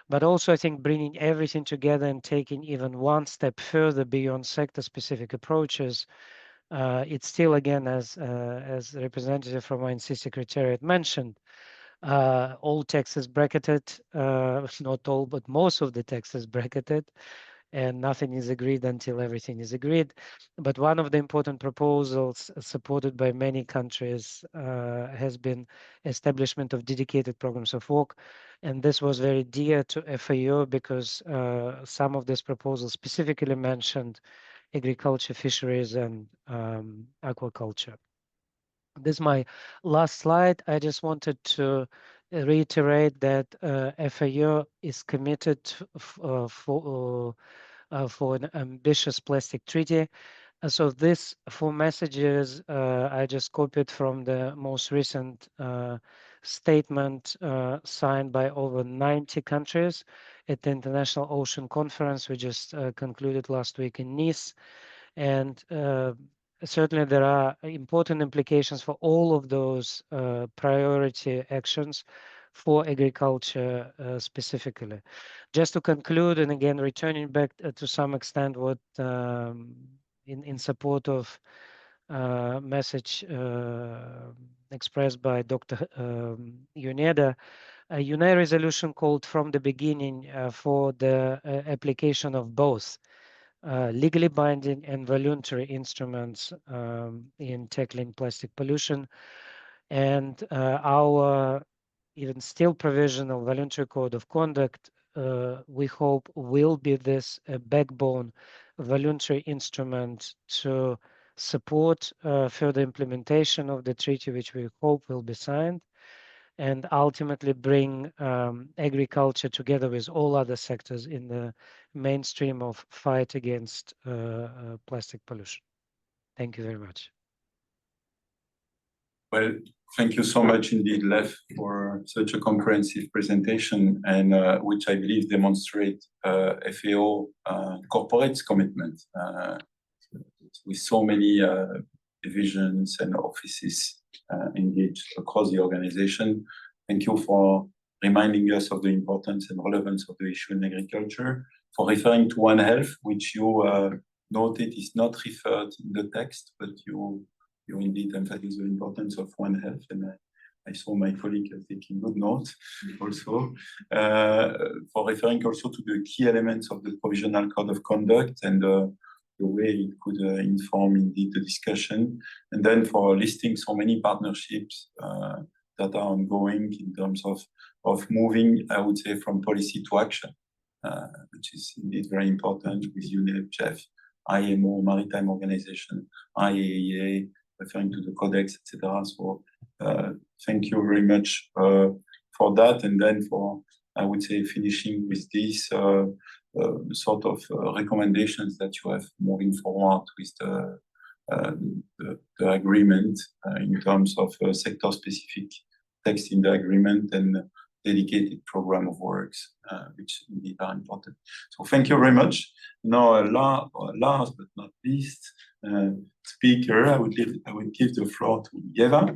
But also, I think bringing everything together and taking even one step further beyond sector-specific approaches, it's still, again, as the representative from INC Secretariat mentioned, all text is bracketed, not all, but most of the text is bracketed, and nothing is agreed until everything is agreed. But one of the important proposals supported by many countries has been establishment of dedicated programs of work. And this was very dear to FAO because some of these proposals specifically mentioned agriculture, fisheries, and aquaculture. This is my last slide. I just wanted to reiterate that FAO is committed for an ambitious plastic treaty. So these 4 messages I just copied from the most recent statement signed by over 90 countries at the International Ocean Conference we just concluded last week in Nice. And certainly there are important implications for all of those priority actions for agriculture specifically. Just to conclude, and again, returning back to some extent what in support of message expressed by Dr. Yuneda, a UN resolution called from the beginning for the application of both legally binding and voluntary instruments in tackling plastic pollution. And our even still provisional voluntary code of conduct, we hope will be this backbone voluntary instrument to support further implementation of the treaty, which we hope will be signed, and ultimately bring agriculture together with all other sectors in the mainstream of fight against plastic pollution. Thank you very much. Well, thank you so much indeed, Lev, for such a comprehensive presentation, and which I believe demonstrate FAO corporate's commitment with so many divisions and offices engaged across the organization. Thank you for reminding us of the importance and relevance of the issue in agriculture, for referring to One Health, which you noted is not referred in the text, but you indeed emphasize the importance of One Health, and I saw my colleague taking good notes also, for referring also to the key elements of the provisional code of conduct and the way it could inform indeed the discussion, and then for listing so many partnerships that are ongoing in terms of moving, I would say, from policy to action, which is indeed very important with UNEP, JEF, IMO, Maritime Organization, IAEA, referring to the codex, etc. So thank you very much for that. And then for, I would say, finishing with these sort of recommendations that you have moving forward with the agreement in terms of sector-specific text in the agreement and dedicated program of works, which indeed are important. So thank you very much. Now, last but not least, speaker, I would give the floor to Eva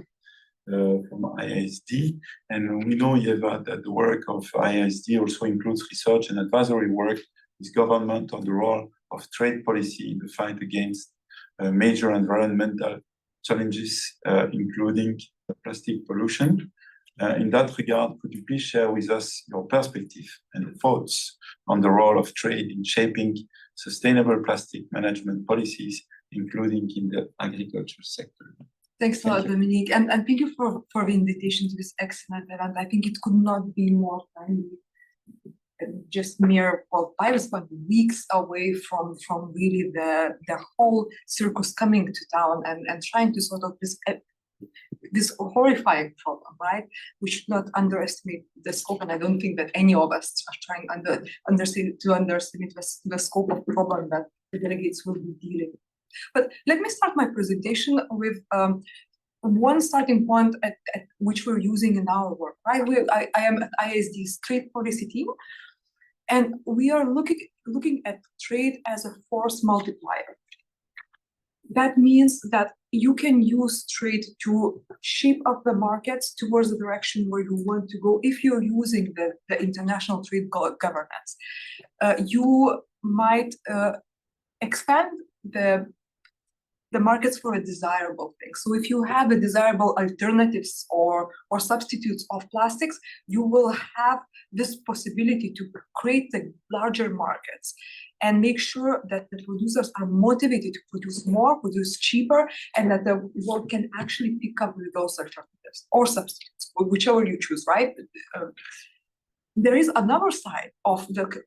from IISD. And we know, Eva, that the work of IISD also includes research and advisory work with government on the role of trade policy in the fight against major environmental challenges, including plastic pollution. In that regard, could you please share with us your perspective and thoughts on the role of trade in shaping sustainable plastic management policies, including in the agriculture sector? Thanks a lot, Dominique, and thank you for the invitation to this excellent event. I think it could not be more timely. Just mere 5 weeks away from really the whole circus coming to town and trying to sort of this horrifying problem, right? We should not underestimate the scope, and I don't think that any of us are trying to underestimate the scope of the problem that the delegates will be dealing with. But let me start my presentation with one starting point at which we're using in our work, right? I am at IISD's trade policy team, And we are looking at trade as a force multiplier. That means that you can use trade to shape up the markets towards the direction where you want to go if you're using the international trade governance. You might expand the markets for a desirable thing. So if you have a desirable alternatives or substitutes of plastics, you will have this possibility to create the larger markets and make sure that the producers are motivated to produce more, produce cheaper, and that the world can actually pick up with those alternatives or substitutes, whichever you choose, right? There is another side of the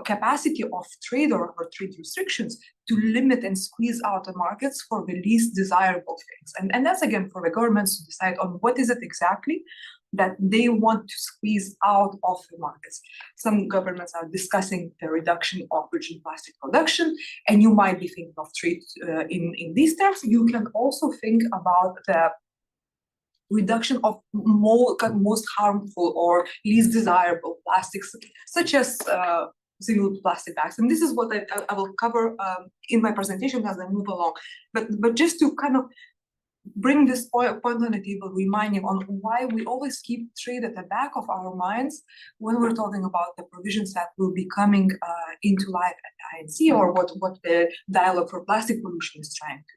capacity of trade or trade restrictions to limit and squeeze out the markets for the least desirable things. And that's again for the governments to decide on what is it exactly that they want to squeeze out of the markets. Some governments are discussing the reduction of virgin plastic production, and you might be thinking of trade in these terms. You can also think about the reduction of most harmful or least desirable plastics, such as single plastic bags. And this is what I will cover in my presentation as I move along. But just to kind of bring this point on the table, reminding on why we always keep trade at the back of our minds when we're talking about the provisions that will be coming into life at INC, or what the dialogue for plastic pollution is trying to.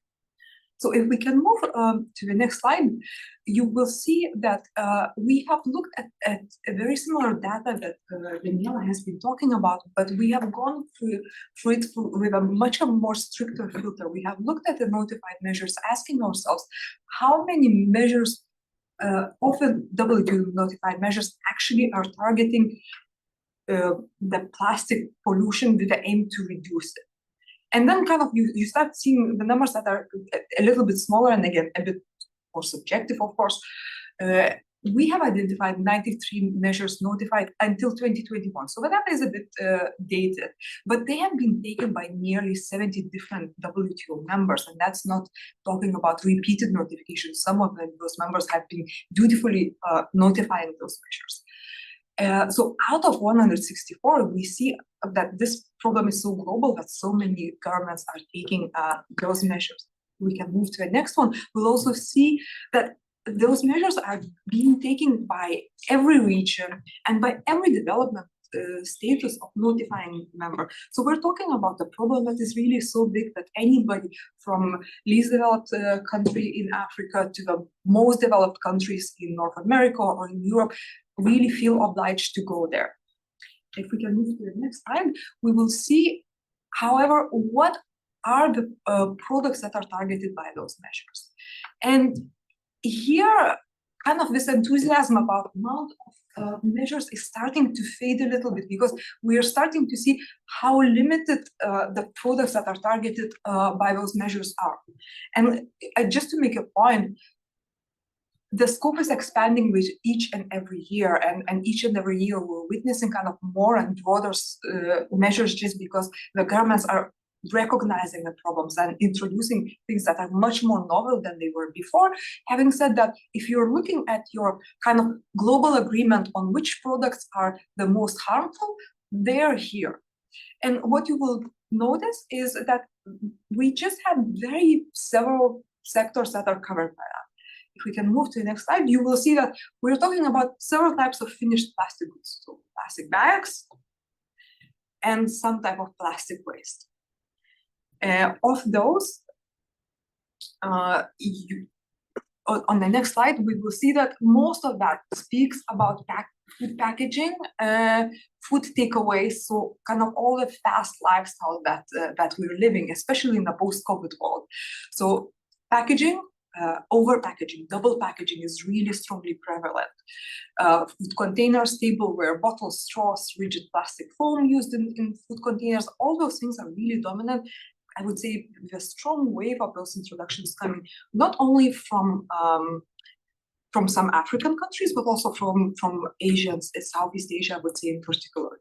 So if we can move to the next slide, you will see that we have looked at a very similar data that Daniela has been talking about, but we have gone through it with a much more stricter filter. We have looked at the notified measures, asking ourselves how many measures of the WTO notified measures actually are targeting the plastic pollution with the aim to reduce it. And then kind of you start seeing the numbers that are a little bit smaller, and again, a bit more subjective, of course. We have identified 93 measures notified until 2021. So the data is a bit dated, but they have been taken by nearly 70 different WTO members, and that's not talking about repeated notifications. Some of those members have been dutifully notifying those measures. So out of 164, we see that this problem is so global that so many governments are taking those measures. We can move to the next one. We'll also see that those measures are being taken by every region and by every development status of notifying member. So we're talking about a problem that is really so big that anybody from least developed country in Africa to the most developed countries in North America or in Europe really feel obliged to go there. If we can move to the next slide, we will see, however, what are the products that are targeted by those measures. And here, kind of this enthusiasm about the amount of measures is starting to fade a little bit, because we are starting to see how limited the products that are targeted by those measures are. And just to make a point, the scope is expanding with each and every year, and each and every year we're witnessing kind of more and broader measures, just because the governments are recognizing the problems and introducing things that are much more novel than they were before. Having said that, if you're looking at your kind of global agreement on which products are the most harmful, they're here. And what you will notice is that we just have several sectors that are covered by that. If we can move to the next slide, you will see that we're talking about several types of finished plastic goods. So plastic bags and some type of plastic waste. Of those, on the next slide, we will see that most of that speaks about food packaging, food takeaways, so kind of all the fast lifestyle that we're living, especially in the post-COVID world. So packaging, over-packaging, double packaging is really strongly prevalent. Food containers, tableware, bottles, straws, rigid plastic foam used in food containers, all those things are really dominant. I would say the strong wave of those introductions coming not only from some African countries, but also from Asia, Southeast Asia, I would say in particular.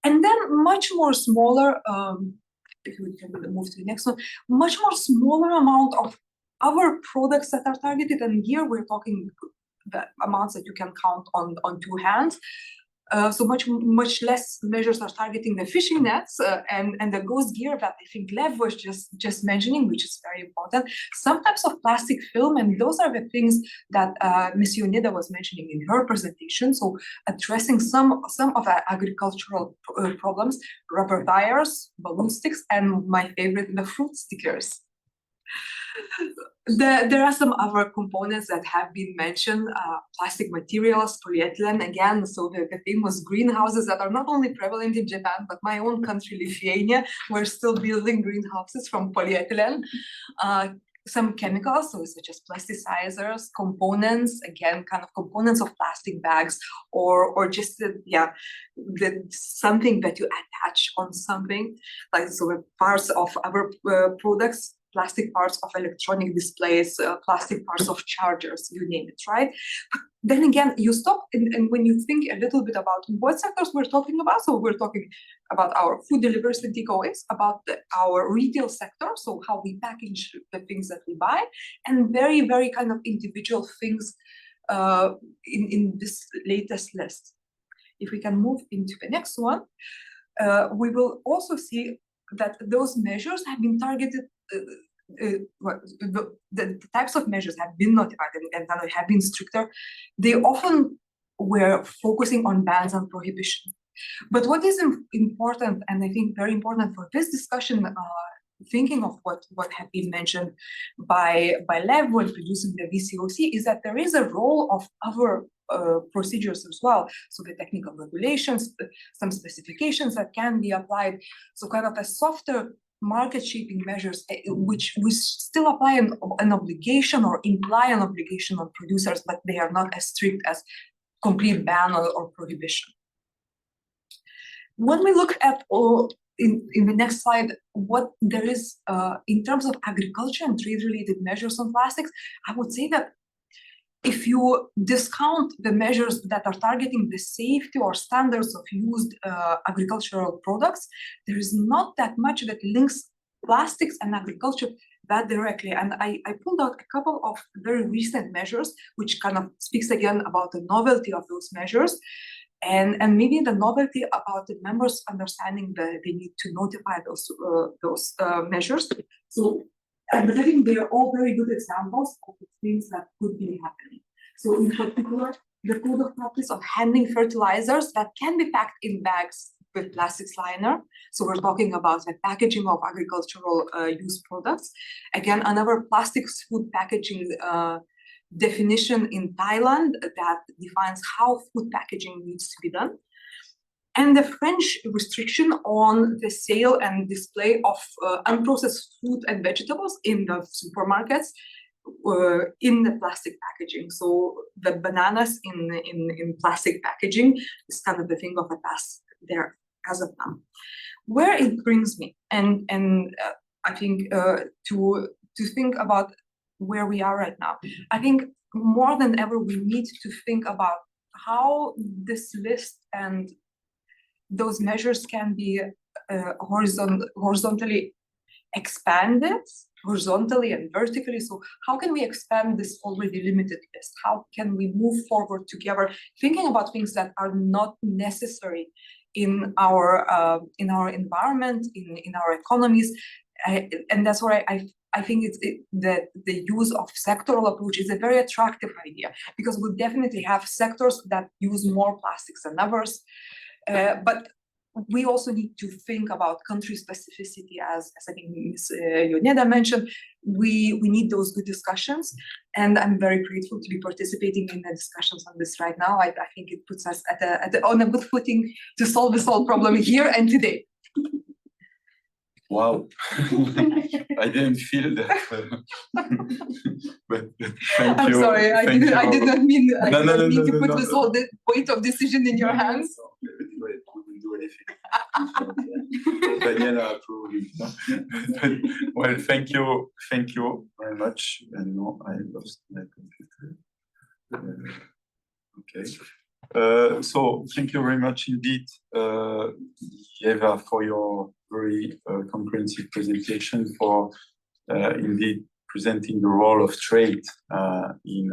And then much more smaller, if we can move to the next one, much more smaller amount of other products that are targeted. And here we're talking the amounts that you can count on two hands. So much less measures are targeting the fishing nets and the ghost gear that I think Lev was just mentioning, which is very important. Some types of plastic film, and those are the things that Ms. Yoneda was mentioning in her presentation. So addressing some of our agricultural problems, rubber tires, balloon sticks, and my favorite, the fruit stickers. There are some other components that have been mentioned, plastic materials, polyethylene, again, so the famous greenhouses that are not only prevalent in Japan, but my own country, Lithuania, we're still building greenhouses from polyethylene. Some chemicals, so such as plasticizers, components, again, kind of components of plastic bags, or just something that you attach on something, like so parts of other products, plastic parts of electronic displays, plastic parts of chargers, you name it, right? But then again, you stop and when you think a little bit about what sectors we're talking about, so we're talking about our food deliveries and takeaways, about our retail sector, so how we package the things that we buy, and very, very kind of individual things in this latest list. If we can move into the next one, we will also see that those measures have been targeted. The types of measures have been notified and have been stricter. They often were focusing on bans and prohibition. But what is important, and I think very important for this discussion, thinking of what had been mentioned by Lev when producing the VCOC, is that there is a role of other procedures as well. So the technical regulations, some specifications that can be applied. So kind of a softer market shaping measures, which still apply an obligation or imply an obligation on producers, but they are not as strict as complete ban or prohibition. When we look at in the next slide, what there is in terms of agriculture and trade-related measures on plastics, I would say that if you discount the measures that are targeting the safety or standards of used agricultural products, there is not that much that links plastics and agriculture that directly. And I pulled out a couple of very recent measures, which kind of speaks again about the novelty of those measures, and maybe the novelty about the members understanding the need to notify those measures. So I think they are all very good examples of the things that could be happening. So in particular, the code of practice of handling fertilizers that can be packed in bags with plastics liner. So we're talking about the packaging of agricultural use products. Again, another plastics food packaging definition in Thailand that defines how food packaging needs to be done. And the French restriction on the sale and display of unprocessed fruit and vegetables in the supermarkets in the plastic packaging. So the bananas in plastic packaging is kind of the thing of the past there as of now. Where it brings me, and I think to think about where we are right now, I think more than ever we need to think about how this list and those measures can be horizontally expanded, horizontally and vertically. So how can we expand this already limited list? How can we move forward together, thinking about things that are not necessary in our environment, in our economies? And that's why I think that the use of sectoral approach is a very attractive idea, because we definitely have sectors that use more plastics than others. But we also need to think about country specificity, as I think Ms. Yoneda mentioned. We need those good discussions, and I'm very grateful to be participating in the discussions on this right now. I think it puts us on a good footing to solve this whole problem here and today. Wow, I didn't feel that. But thank I'm you. sorry, I did not mean to put this all the weight of decision in your hands. Daniela approved. Well, thank you very much. And no, I lost my computer. Okay. So thank you very much indeed, Eva, for your very comprehensive presentation, for indeed presenting the role of trade in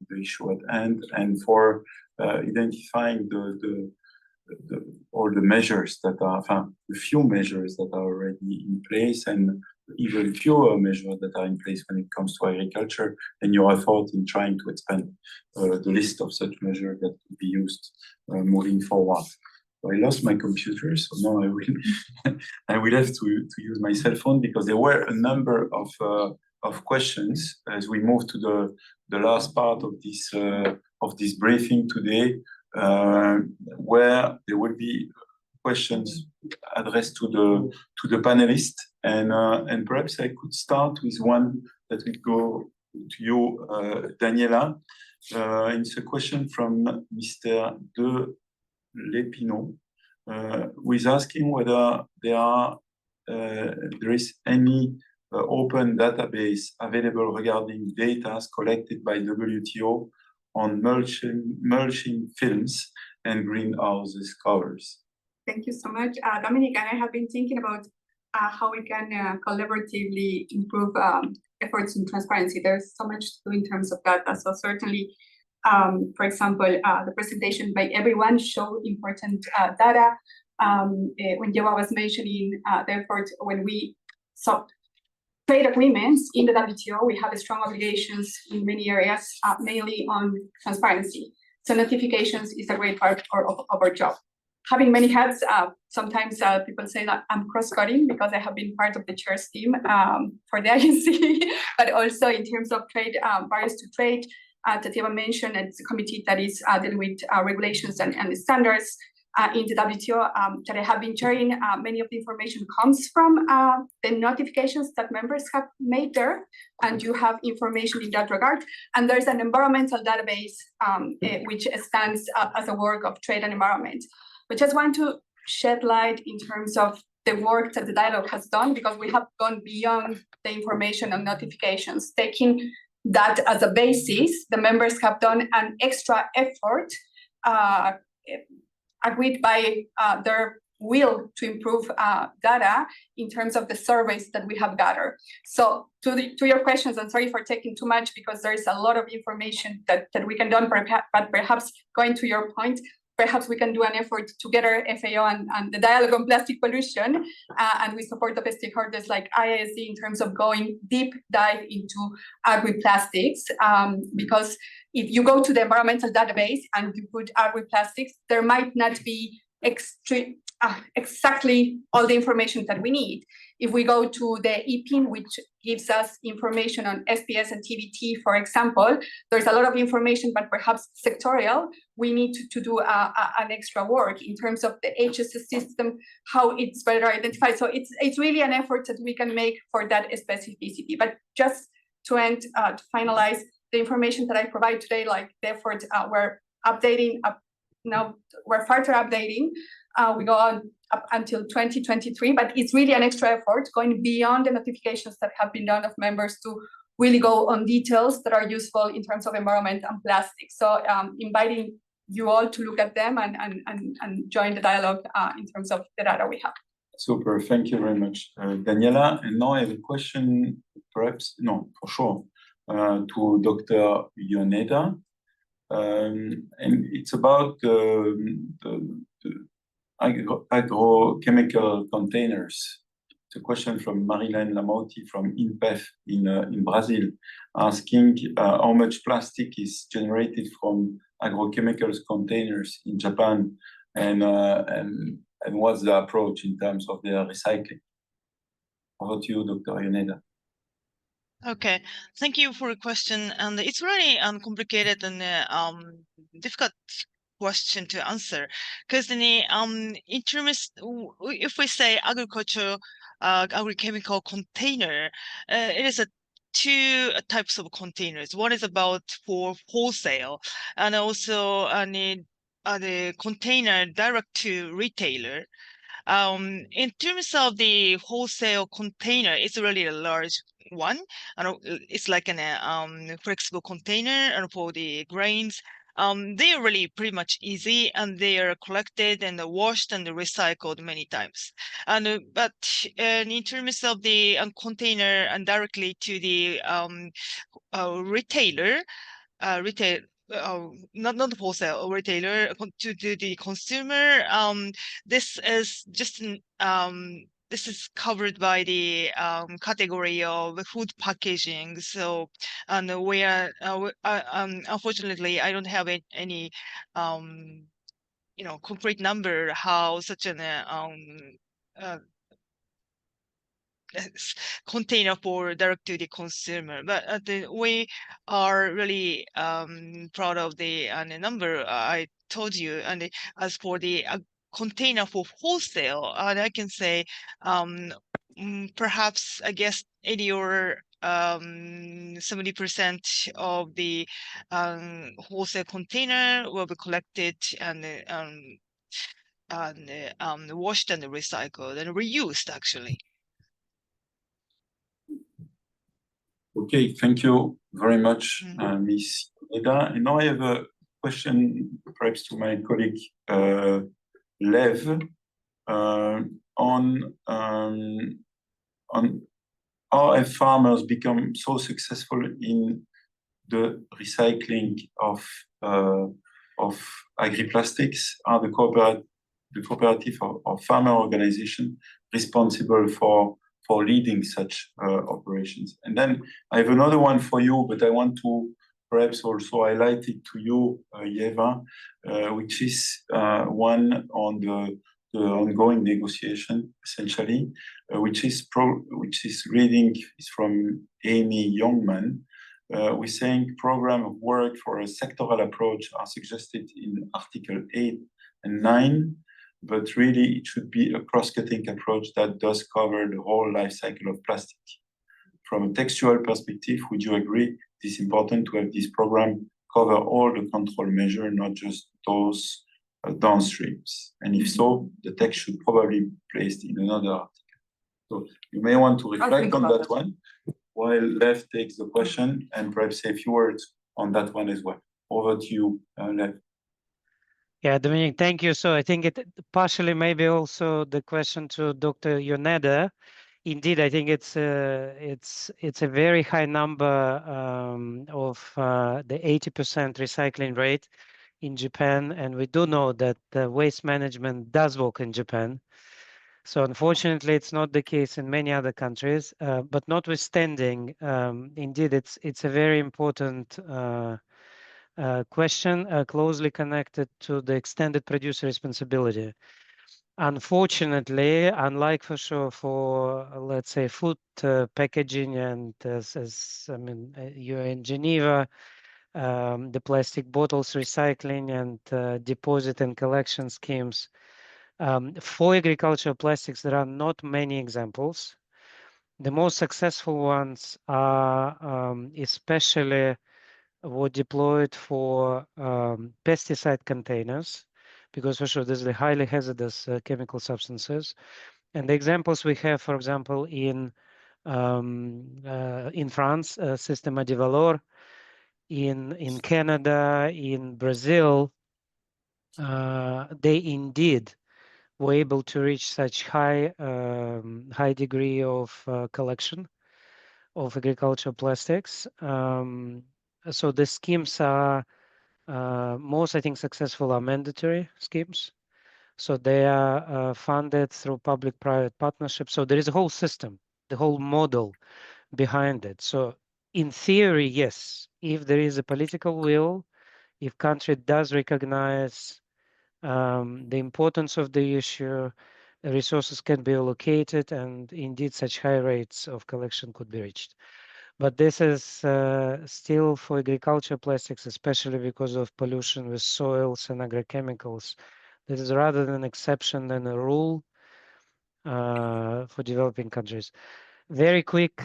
the issue at hand, and for identifying the all the measures that are, the few measures that are already in place, and even fewer measures that are in place when it comes to agriculture, and your effort in trying to expand the list of such measures that could be used moving forward. So I lost my computer, so now I will I will have to use my cell phone, because there were a number of questions as we move to the last part of this briefing today, where there will be questions addressed to the panelists, and perhaps I could start with one that would go to you, Daniela. It's a question from Mr. De Lepino, who is asking whether there is any open database available regarding data collected by WTO on mulching films and greenhouses covers. Thank you so much, Dominic. And I have been thinking about how we can collaboratively improve efforts in transparency. There's so much to do in terms of data. So certainly, for example, the presentation by everyone showed important data. When Jeva was mentioning the effort, when we saw trade agreements in the WTO, we have strong obligations in many areas, mainly on transparency. So notifications is a great part of our job. Having many hats, sometimes people say that I'm cross-cutting because I have been part of the chair's team for the agency, but also in terms of trade, barriers to trade, Tatiana mentioned, it's a committee that is dealing with regulations and standards in the WTO that I have been sharing. Many of the information comes from the notifications that members have made there, and you have information in that regard. And there's an environmental database which stands as a work of trade and environment. But just want to shed light in terms of the work that the dialogue has done, because we have gone beyond the information and notifications. Taking that as a basis, the members have done an extra effort agreed by their will to improve data in terms of the surveys that we have gathered. So to your questions, I'm sorry for taking too much, because there is a lot of information that we can do, but perhaps going to your point, perhaps we can do an effort together, FAO and the dialogue on plastic pollution, and we support the stakeholders like IASD in terms of going deep dive into agri-plastics, because if you go to the environmental database and you put agri-plastics, there might not be exactly all the information that we need. If we go to the EPIN, which gives us information on SPS and TBT, for example, there's a lot of information, but perhaps sectorial. We need to do an extra work in terms of the HSS system, how it's better identified. So it's really an effort that we can make for that specificity. But just to end, to finalize, the information that I provide today, like the effort we're updating, now we're further updating. We go on up until 2023, but it's really an extra effort going beyond the notifications that have been done of members to really go on details that are useful in terms of environment and plastic. So inviting you all to look at them and join the dialogue in terms of the data we have. Super, thank you very much, Daniela. And now I have a question, perhaps, no, for sure, to Dr. Yoneda. And it's about the agrochemical containers. It's a question from Marilyn Lamotti from INPEF in Brazil, asking how much plastic is generated from agrochemicals containers in Japan, and what's the approach in terms of their recycling. Over to you, Dr. Yoneda. Okay, thank you for the question. And it's really complicated and difficult question to answer, because in terms, if we say agricultural agrochemical container, it is two types of containers. One is about for wholesale, and also the container direct to retailer. In terms of the wholesale container, it's really a large one, and it's like an flexible container, and for the grains, they are really pretty much easy, and they are collected and washed and recycled many times. And but in terms of the container and directly to the retailer, not wholesale retailer to the consumer. This is just this is covered by the category of food packaging. So, and unfortunately, I don't have any concrete number how such an container for direct to the consumer, but we are really proud of the number I told you. And as for the container for wholesale, I can say perhaps I guess 80 or 70% of the wholesale container will be collected and washed and recycled and reused actually. Okay, thank you very much, Ms. Eda. And now I have a question, perhaps to my colleague Lev, on how have farmers become so successful in the recycling of agri-plastics? Are the cooperative or farmer organization responsible for leading such operations? And then I have another one for you, but I want to perhaps also highlight it to you, Yeva, which is one on the ongoing negotiation, essentially, which is reading is from Amy Youngman. We're saying program of work for a sectoral approach are suggested in Article 8 and 9. But really, it should be a cross-cutting approach that does cover the whole life cycle of plastic. From a textual perspective, would you agree it is important to have this program cover all the control measures, not just those downstreams? And if so, the text should probably be placed in another article. So you may want to reflect on that one while Lev takes the question and perhaps say a few words on that one as well. Over to you, Lev. Yeah, Dominic, thank you. So I think it partially maybe also the question to Dr. Yoneda. Indeed, I think it's a very high number of the 80% recycling rate in Japan, and we do know that waste management does work in Japan. So unfortunately, it's not the case in many other countries. But notwithstanding, indeed, it's a very important question closely connected to the extended producer responsibility. Unfortunately, unlike for sure for let's say food packaging and as I mean you're in Geneva, the plastic bottles recycling and deposit and collection schemes. For agricultural plastics, there are not many examples. The most successful ones are especially were deployed for pesticide containers, because for sure there's the highly hazardous chemical substances. And the examples we have, for example, in France, Systema de Valor, in Canada, in Brazil, they indeed were able to reach such high degree of collection of agricultural plastics. So the schemes are most, I think, successful are mandatory schemes. So they are funded through public-private partnerships. So there is a whole system, the whole model behind it. So in theory, yes, if there is a political will, if country does recognize the importance of the issue, resources can be allocated, and indeed such high rates of collection could be reached. But this is still for agriculture plastics, especially because of pollution with soils and agrochemicals. This is rather an exception than a rule for developing countries. Very quick,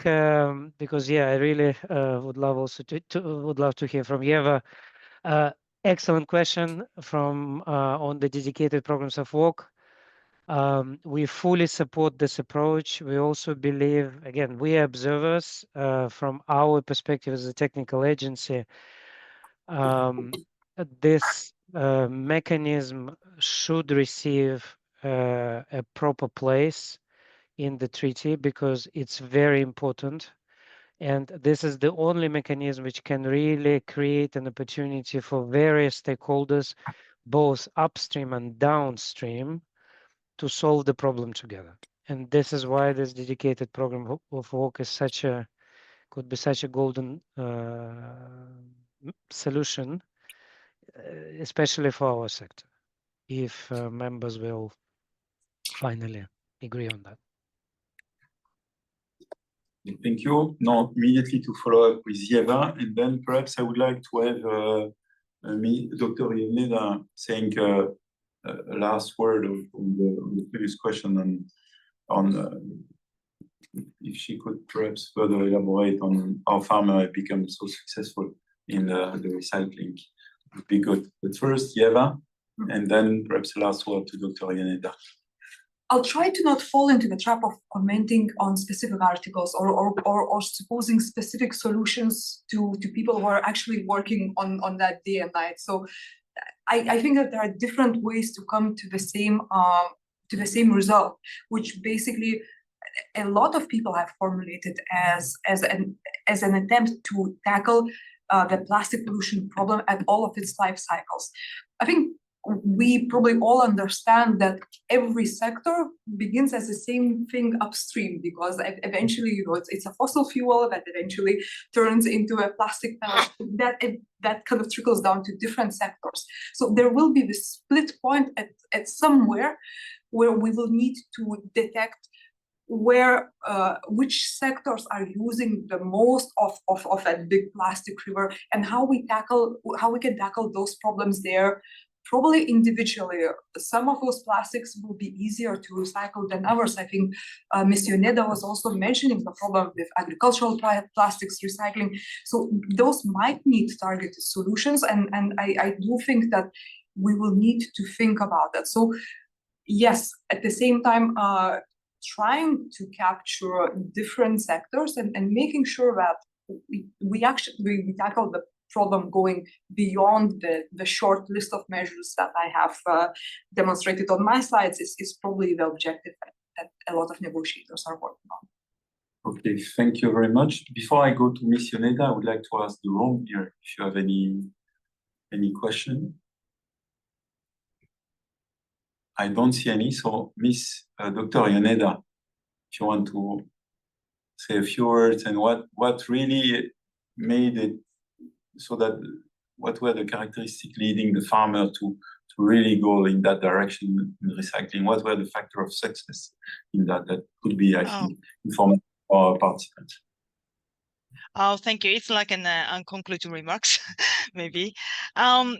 because yeah, I really would love also to hear from Yeva. Excellent question from on the dedicated programs of work. We fully support this approach. We also believe, again, we are observers from our perspective as a technical agency. This mechanism should receive a proper place in the treaty because it's very important. And this is the only mechanism which can really create an opportunity for various stakeholders, both upstream and downstream, to solve the problem together. And this is why this dedicated program of work is could be such a golden solution, especially for our sector, if members will finally agree on that. Thank you. Now, immediately to follow up with Yeva, and then perhaps I would like to have Dr. Yoneda saying a last word on the previous question on if she could perhaps further elaborate on how farmers have become so successful in the recycling. It would be good. But first, Yeva, and then perhaps the last word to Dr. Yoneda. I'll try to not fall into the trap of commenting on specific articles or supposing specific solutions to people who are actually working on that day and night. So I think that there are different ways to come to the same result, which basically a lot of people have formulated as an attempt to tackle the plastic pollution problem at all of its life cycles. I think we probably all understand that every sector begins as the same thing upstream, because eventually, you know, it's a fossil fuel that eventually turns into a plastic pellet that kind of trickles down to different sectors. So there will be this split point at somewhere where we will need to detect where which sectors are using the most of that big plastic river, and how we can tackle those problems there. Probably individually, some of those plastics will be easier to recycle than others. I think Ms. Yoneda was also mentioning the problem with agricultural plastics recycling. So those might need targeted solutions, and I do think that we will need to think about that. So yes, at the same time, trying to capture different sectors and making sure that we actually tackle the problem going beyond the short list of measures that I have demonstrated on my slides is probably the objective that a lot of negotiators are working on. Okay, thank you very much. Before I go to Ms. Yoneda, I would like to ask the room here if you have any question. I don't see any, so Dr. Yoneda, if you want to say a few words, and what really made it so that what were the characteristics leading the farmer to really go in that direction in recycling? What were the factors of success in that could be, I think, informative for our participants? Oh, thank you. It's like an concluding remarks, maybe. From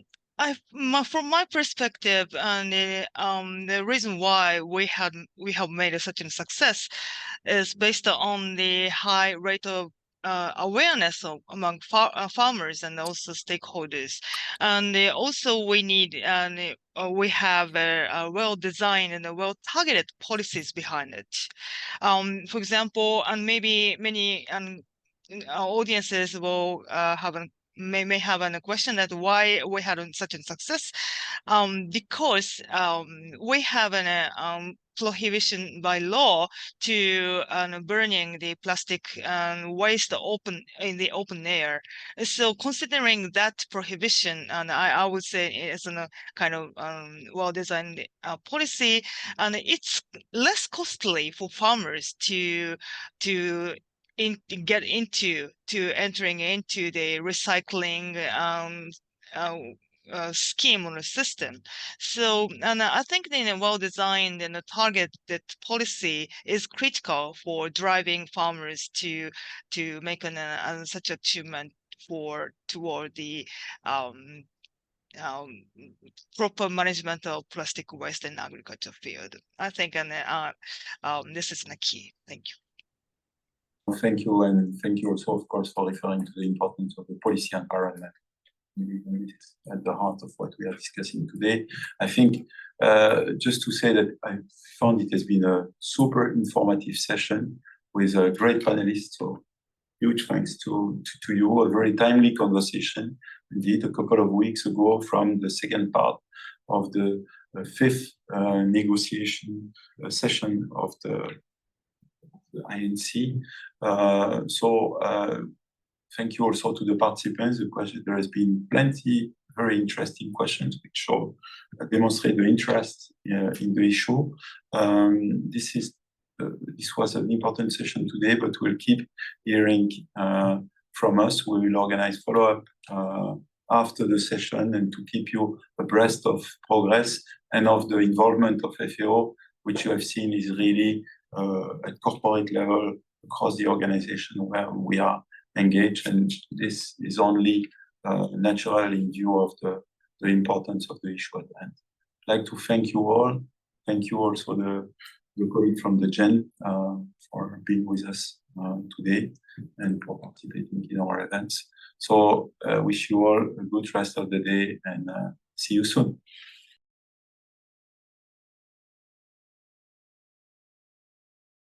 my perspective, and the reason why we have made such a success is based on the high rate of awareness among farmers and also stakeholders, and also we need we have a well-designed and well-targeted policies behind it. For example, and maybe many audiences will may have a question that why we had such a success, because we have an prohibition by law to burning the plastic waste in the open air. So considering that prohibition, and I would say it's a kind of well-designed policy, and it's less costly for farmers to entering into the recycling scheme or system. So, and I think the well-designed and targeted policy is critical for driving farmers to make such achievement toward the proper management of plastic waste in agriculture field. I think, and this is the key. Thank you. Thank you, and thank you also, of course, for referring to the importance of the policy environment. It's at the heart of what we are discussing today. I think just to say that I found it has been a super informative session with a great panelists. So huge thanks to you. A very timely conversation. Indeed, a couple of weeks ago from the second part of the fifth negotiation session of the the INC. Thank you also to the participants. There has been plenty very interesting questions which demonstrate the interest in the issue. This was an important session today, but we'll keep hearing from us. We will organize follow-up after the session and to keep you abreast of progress and of the involvement of FAO, which you have seen is really at corporate level across the organization where we are engaged, and this is only natural in view of the importance of the issue at hand. I'd like to thank you all. Thank you also the colleague from the Gen for being with us today and for participating in our events. So wish you all a good rest of the day and see you soon.